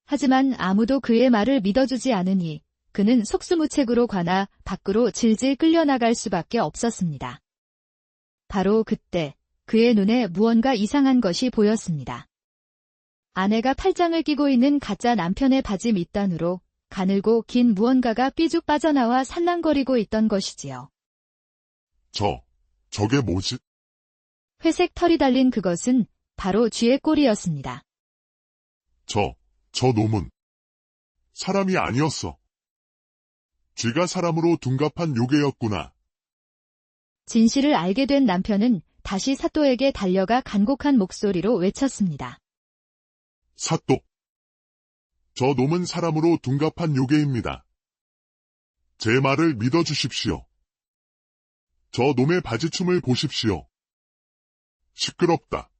하지만 아무도 그의 말을 믿어주지 않으니 그는 속수무책으로 관아 밖으로 질질 끌려나갈 수밖에 없었습니다. 바로 그때 그의 눈에 무언가 이상한 것이 보였습니다. 아내가 팔짱을 끼고 있는 가짜 남편의 바지 밑단으로 가늘고 긴 무언가가 삐죽 빠져나와 살랑거리고 있던 것이지요. 저게 뭐지? 회색 털이 달린 그것은 바로 쥐의 꼬리였습니다. 저 놈은 사람이 아니었어. 쥐가 사람으로 둔갑한 요괴였구나. 진실을 알게 된 남편은 다시 사또에게 달려가 간곡한 목소리로 외쳤습니다. 사또. 저 놈은 사람으로 둔갑한 요괴입니다. 제 말을 믿어주십시오. 저 놈의 바지춤을 보십시오. 시끄럽다.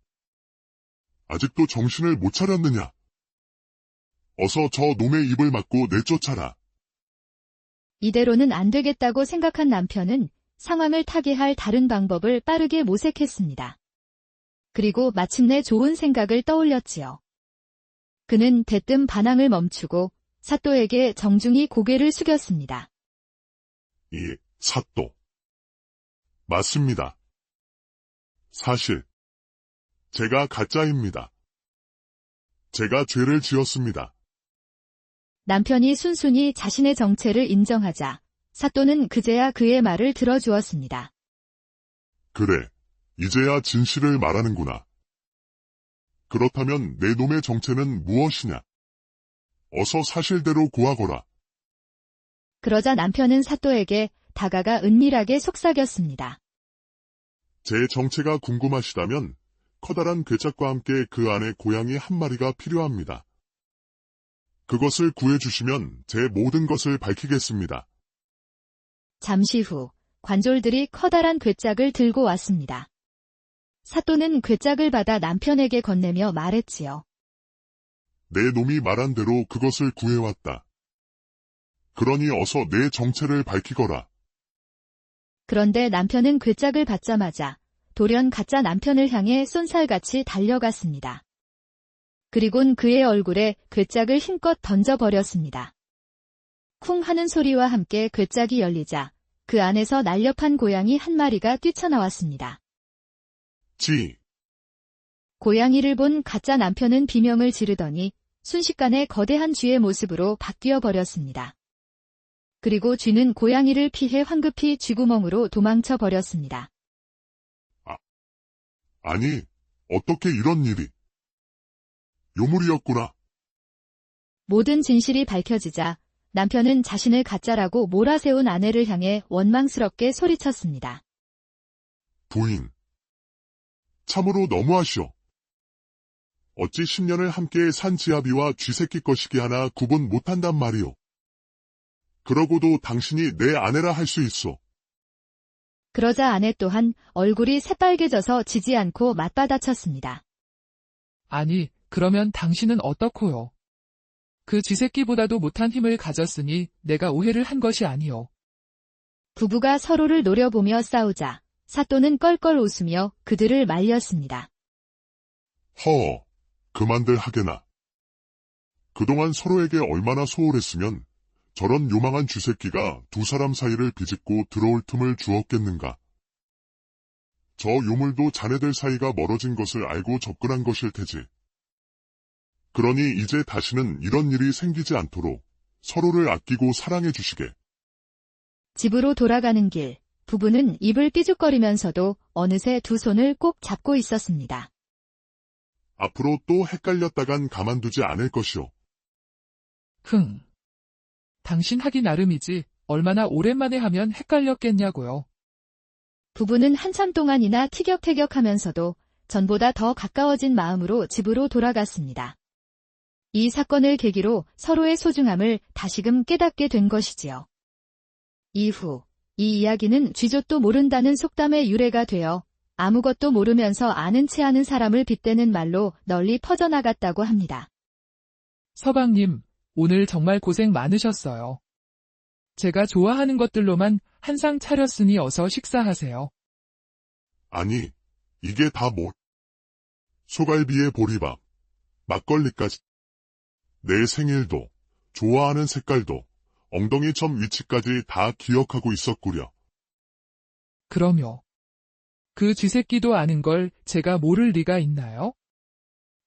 아직도 정신을 못 차렸느냐? 어서 저 놈의 입을 막고 내쫓아라. 이대로는 안 되겠다고 생각한 남편은 상황을 타개할 다른 방법을 빠르게 모색했습니다. 그리고 마침내 좋은 생각을 떠올렸지요. 그는 대뜸 반항을 멈추고 사또에게 정중히 고개를 숙였습니다. 이 사또. 맞습니다. 사실 제가 가짜입니다. 제가 죄를 지었습니다. 남편이 순순히 자신의 정체를 인정하자 사또는 그제야 그의 말을 들어주었습니다. 그래, 이제야 진실을 말하는구나. 그렇다면 내 놈의 정체는 무엇이냐? 어서 사실대로 고하거라. 그러자 남편은 사또에게 다가가 은밀하게 속삭였습니다. 제 정체가 궁금하시다면 커다란 괴짝과 함께 그 안에 고양이 한 마리가 필요합니다. 그것을 구해주시면 제 모든 것을 밝히겠습니다. 잠시 후 관졸들이 커다란 괴짝을 들고 왔습니다. 사또는 괴짝을 받아 남편에게 건네며 말했지요. 내 놈이 말한 대로 그것을 구해왔다. 그러니 어서 내 정체를 밝히거라. 그런데 남편은 괴짝을 받자마자 돌연 가짜 남편을 향해 쏜살같이 달려갔습니다. 그리곤 그의 얼굴에 괴짝을 힘껏 던져버렸습니다. 쿵 하는 소리와 함께 괴짝이 열리자 그 안에서 날렵한 고양이 한 마리가 뛰쳐나왔습니다. 지. 고양이를 본 가짜 남편은 비명을 지르더니 순식간에 거대한 쥐의 모습으로 바뀌어 버렸습니다. 그리고 쥐는 고양이를 피해 황급히 쥐구멍으로 도망쳐 버렸습니다. 아니, 어떻게 이런 일이? 요물이었구나. 모든 진실이 밝혀지자 남편은 자신을 가짜라고 몰아세운 아내를 향해 원망스럽게 소리쳤습니다. 부인. 참으로 너무하시오. 어찌 10년을 함께 산 지아비와 쥐새끼 거시기 하나 구분 못한단 말이오. 그러고도 당신이 내 아내라 할 수 있소. 그러자 아내 또한 얼굴이 새빨개져서 지지 않고 맞받아쳤습니다. 아니, 그러면 당신은 어떻고요? 그 쥐새끼보다도 못한 힘을 가졌으니 내가 오해를 한 것이 아니오. 부부가 서로를 노려보며 싸우자 사또는 껄껄 웃으며 그들을 말렸습니다. 허, 그만들 하게나. 그동안 서로에게 얼마나 소홀했으면 저런 요망한 쥐새끼가 두 사람 사이를 비집고 들어올 틈을 주었겠는가. 저 요물도 자네들 사이가 멀어진 것을 알고 접근한 것일 테지. 그러니 이제 다시는 이런 일이 생기지 않도록 서로를 아끼고 사랑해 주시게. 집으로 돌아가는 길, 부부는 입을 삐죽거리면서도 어느새 두 손을 꼭 잡고 있었습니다. 앞으로 또 헷갈렸다간 가만두지 않을 것이오. 당신 하기 나름이지 얼마나 오랜만에 하면 헷갈렸겠냐고요. 부부는 한참 동안이나 티격태격하면서도 전보다 더 가까워진 마음으로 집으로 돌아갔습니다. 이 사건을 계기로 서로의 소중함을 다시금 깨닫게 된 것이지요. 이후 이 이야기는 쥐젖도 모른다는 속담의 유래가 되어 아무것도 모르면서 아는 체 하는 사람을 빗대는 말로 널리 퍼져나갔다고 합니다. 서방님, 오늘 정말 고생 많으셨어요. 제가 좋아하는 것들로만 한상 차렸으니 어서 식사하세요. 아니, 이게 다 뭐? 소갈비에 보리밥, 막걸리까지. 내 생일도, 좋아하는 색깔도, 엉덩이 점 위치까지 다 기억하고 있었구려. 그럼요. 그 쥐새끼도 아는 걸 제가 모를 리가 있나요?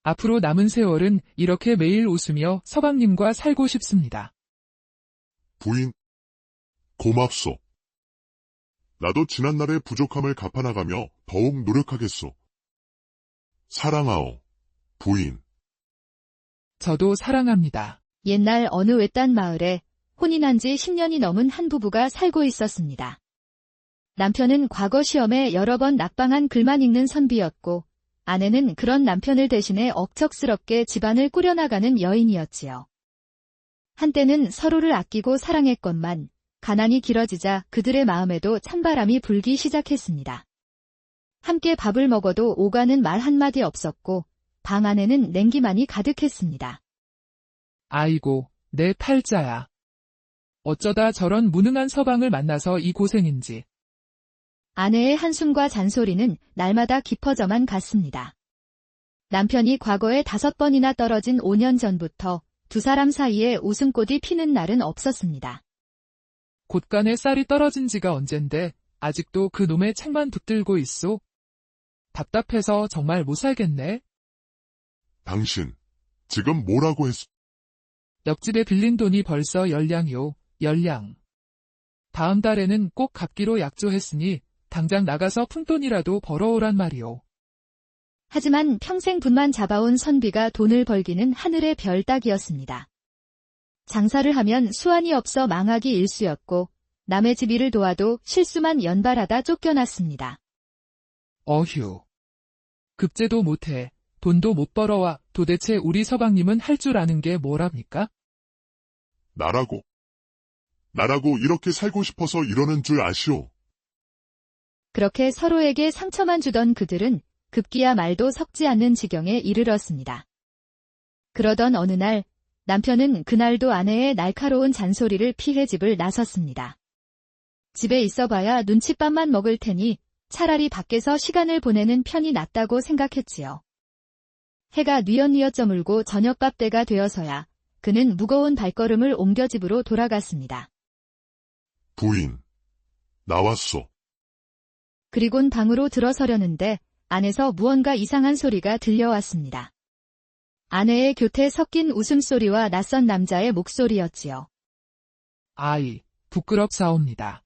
앞으로 남은 세월은 이렇게 매일 웃으며 서방님과 살고 싶습니다. 부인, 고맙소. 나도 지난날의 부족함을 갚아나가며 더욱 노력하겠소. 사랑하오, 부인. 저도 사랑합니다. 옛날 어느 외딴 마을에 혼인한 지 10년이 넘은 한 부부가 살고 있었습니다. 남편은 과거 시험에 여러 번 낙방한 글만 읽는 선비였고, 아내는 그런 남편을 대신해 억척스럽게 집안을 꾸려나가는 여인이었지요. 한때는 서로를 아끼고 사랑했건만 가난이 길어지자 그들의 마음에도 찬바람이 불기 시작했습니다. 함께 밥을 먹어도 오가는 말 한마디 없었고 방 안에는 냉기만이 가득했습니다. 아이고, 내 팔자야. 어쩌다 저런 무능한 서방을 만나서 이 고생인지. 아내의 한숨과 잔소리는 날마다 깊어져만 갔습니다. 남편이 과거에 5번이나 떨어진 5년 전부터 두 사람 사이에 웃음꽃이 피는 날은 없었습니다. 곳간에 쌀이 떨어진 지가 언젠데 아직도 그 놈의 책만 붙들고 있소? 답답해서 정말 못 살겠네. 당신, 지금 뭐라고 했소? 옆집에 빌린 돈이 벌써 10량이오, 10량. 다음 달에는 꼭 갚기로 약조했으니 당장 나가서 푼돈이라도 벌어오란 말이오. 하지만 평생 분만 잡아온 선비가 돈을 벌기는 하늘의 별 따기였습니다. 장사를 하면 수완이 없어 망하기 일쑤였고 남의 집 일을 도와도 실수만 연발하다 쫓겨났습니다. 어휴. 급제도 못해, 돈도 못 벌어와 도대체 우리 서방님은 할 줄 아는 게 뭐랍니까? 나라고 이렇게 살고 싶어서 이러는 줄 아시오. 그렇게 서로에게 상처만 주던 그들은 급기야 말도 섞지 않는 지경에 이르렀습니다. 그러던 어느 날 남편은 그날도 아내의 날카로운 잔소리를 피해 집을 나섰습니다. 집에 있어봐야 눈칫밥만 먹을 테니 차라리 밖에서 시간을 보내는 편이 낫다고 생각했지요. 해가 뉘엿뉘엿 저물고 저녁밥 때가 되어서야 그는 무거운 발걸음을 옮겨 집으로 돌아갔습니다. 부인, 나왔소. 그리곤 방으로 들어서려는데 안에서 무언가 이상한 소리가 들려왔습니다. 아내의 곁에 섞인 웃음소리와 낯선 남자의 목소리였지요. 아이, 부끄럽사옵니다.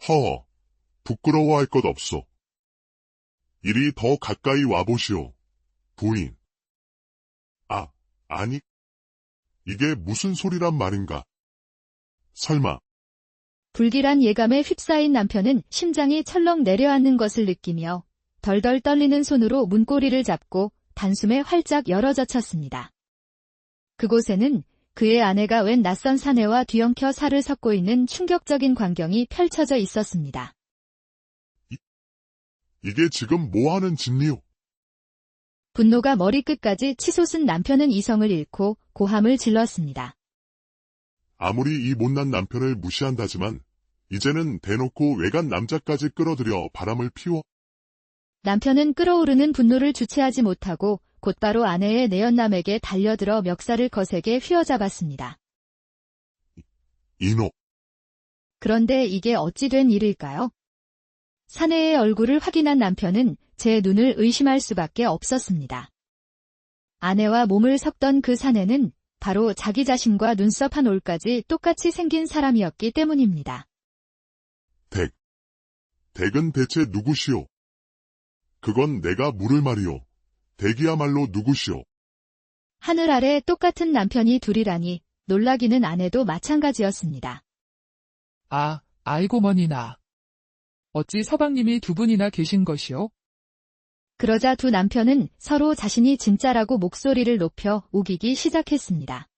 허, 부끄러워할 것 없소. 이리 더 가까이 와보시오, 부인. 아니. 이게 무슨 소리란 말인가? 설마. 불길한 예감에 휩싸인 남편은 심장이 철렁 내려앉는 것을 느끼며 덜덜 떨리는 손으로 문고리를 잡고 단숨에 활짝 열어젖혔습니다. 그곳에는 그의 아내가 웬 낯선 사내와 뒤엉켜 살을 섞고 있는 충격적인 광경이 펼쳐져 있었습니다. 이게 지금 뭐하는 짓니요? 분노가 머리끝까지 치솟은 남편은 이성을 잃고 고함을 질렀습니다. 아무리 이 못난 남편을 무시한다지만 이제는 대놓고 외간 남자까지 끌어들여 바람을 피워. 남편은 끓어오르는 분노를 주체하지 못하고 곧바로 아내의 내연남에게 달려들어 멱살을 거세게 휘어잡았습니다. 이놈. 그런데 이게 어찌 된 일일까요? 사내의 얼굴을 확인한 남편은 제 눈을 의심할 수밖에 없었습니다. 아내와 몸을 섞던 그 사내는 바로 자기 자신과 눈썹 한 올까지 똑같이 생긴 사람이었기 때문입니다. 댁은 대체 누구시오? 그건 내가 물을 말이오. 댁이야말로 누구시오? 하늘 아래 똑같은 남편이 둘이라니 놀라기는 안 해도 마찬가지였습니다. 아, 아이고 머니나. 어찌 서방님이 두 분이나 계신 것이오? 그러자 두 남편은 서로 자신이 진짜라고 목소리를 높여 우기기 시작했습니다.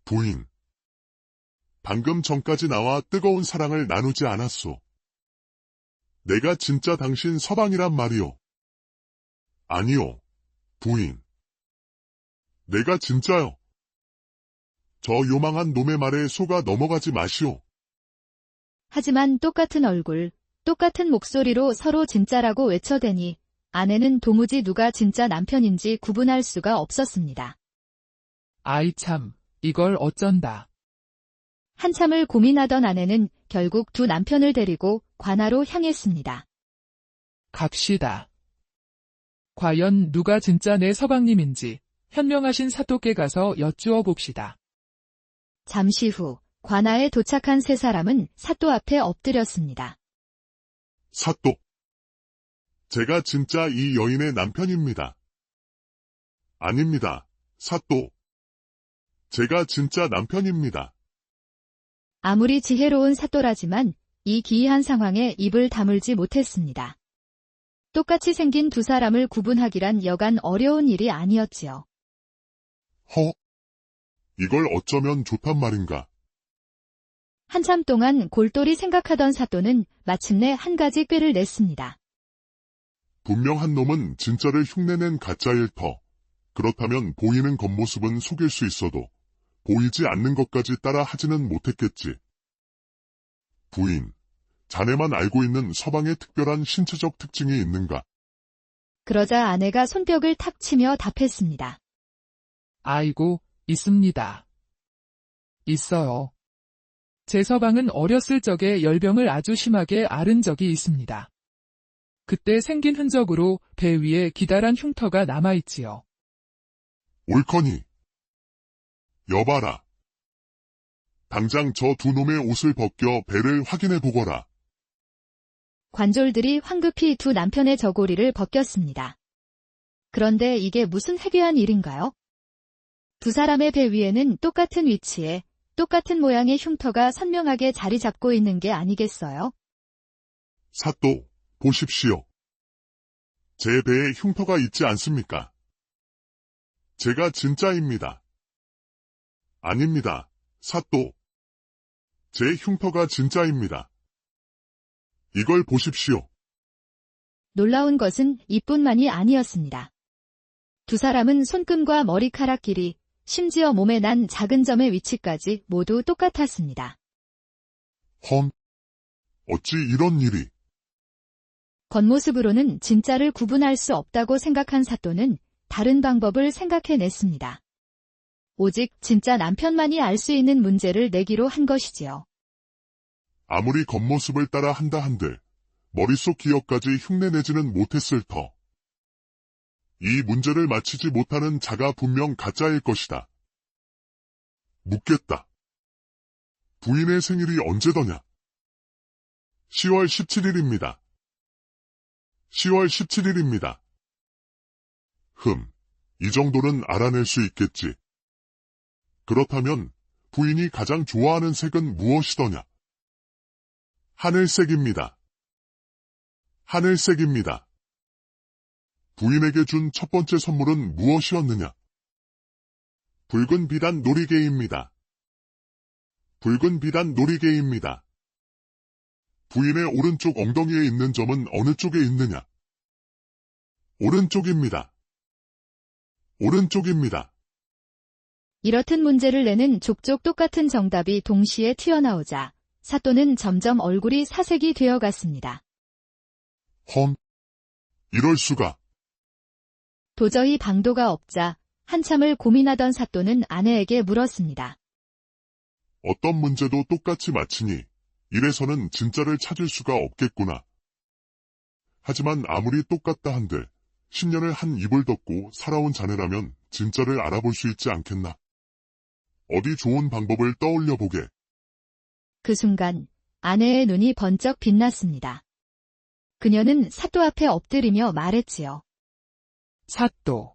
부인. 방금 전까지 나와 뜨거운 사랑을 나누지 않았소. 내가 진짜 당신 서방이란 말이오. 아니요, 부인. 내가 진짜요. 저 요망한 놈의 말에 속아 넘어가지 마시오. 하지만 똑같은 얼굴, 똑같은 목소리로 서로 진짜라고 외쳐대니 아내는 도무지 누가 진짜 남편인지 구분할 수가 없었습니다. 아이 참, 이걸 어쩐다. 한참을 고민하던 아내는 결국 두 남편을 데리고 관아로 향했습니다. 갑시다. 과연 누가 진짜 내 서방님인지 현명하신 사또께 가서 여쭈어 봅시다. 잠시 후 관아에 도착한 세 사람은 사또 앞에 엎드렸습니다. 사또. 제가 진짜 이 여인의 남편입니다. 아닙니다, 사또. 제가 진짜 남편입니다. 아무리 지혜로운 사또라지만 이 기이한 상황에 입을 다물지 못했습니다. 똑같이 생긴 두 사람을 구분하기란 여간 어려운 일이 아니었지요. 이걸 어쩌면 좋단 말인가. 한참 동안 골똘히 생각하던 사또는 마침내 한 가지 꾀를 냈습니다. 분명 한 놈은 진짜를 흉내낸 가짜일 터. 그렇다면 보이는 겉모습은 속일 수 있어도 보이지 않는 것까지 따라 하지는 못했겠지. 부인, 자네만 알고 있는 서방의 특별한 신체적 특징이 있는가? 그러자 아내가 손뼉을 탁 치며 답했습니다. 아이고, 있습니다. 있어요. 제 서방은 어렸을 적에 열병을 아주 심하게 앓은 적이 있습니다. 그때 생긴 흔적으로 배 위에 기다란 흉터가 남아있지요. 옳거니. 여봐라. 당장 저 두 놈의 옷을 벗겨 배를 확인해 보거라. 관졸들이 황급히 두 남편의 저고리를 벗겼습니다. 그런데 이게 무슨 해괴한 일인가요? 두 사람의 배 위에는 똑같은 위치에 똑같은 모양의 흉터가 선명하게 자리 잡고 있는 게 아니겠어요? 사또, 보십시오. 제 배에 흉터가 있지 않습니까? 제가 진짜입니다. 아닙니다, 사또. 제 흉터가 진짜입니다. 이걸 보십시오. 놀라운 것은 이뿐만이 아니었습니다. 두 사람은 손금과 머리카락 길이, 심지어 몸에 난 작은 점의 위치까지 모두 똑같았습니다. 어찌 이런 일이? 겉모습으로는 진짜를 구분할 수 없다고 생각한 사또는 다른 방법을 생각해냈습니다. 오직 진짜 남편만이 알 수 있는 문제를 내기로 한 것이지요. 아무리 겉모습을 따라 한다 한들 머릿속 기억까지 흉내내지는 못했을 터. 이 문제를 맞히지 못하는 자가 분명 가짜일 것이다. 묻겠다. 부인의 생일이 언제더냐? 10월 17일입니다. 10월 17일입니다. 이 정도는 알아낼 수 있겠지. 그렇다면 부인이 가장 좋아하는 색은 무엇이더냐? 하늘색입니다. 하늘색입니다. 부인에게 준 첫 번째 선물은 무엇이었느냐? 붉은 비단 놀이개입니다. 붉은 비단 놀이개입니다. 부인의 오른쪽 엉덩이에 있는 점은 어느 쪽에 있느냐? 오른쪽입니다. 오른쪽입니다. 이렇듯 문제를 내는 족족 똑같은 정답이 동시에 튀어나오자 사또는 점점 얼굴이 사색이 되어갔습니다. 이럴 수가. 도저히 방도가 없자 한참을 고민하던 사또는 아내에게 물었습니다. 어떤 문제도 똑같이 맞히니 이래서는 진짜를 찾을 수가 없겠구나. 하지만 아무리 똑같다 한들 10년을 한 입을 덮고 살아온 자네라면 진짜를 알아볼 수 있지 않겠나. 어디 좋은 방법을 떠올려 보게. 그 순간 아내의 눈이 번쩍 빛났습니다. 그녀는 사또 앞에 엎드리며 말했지요. 사또,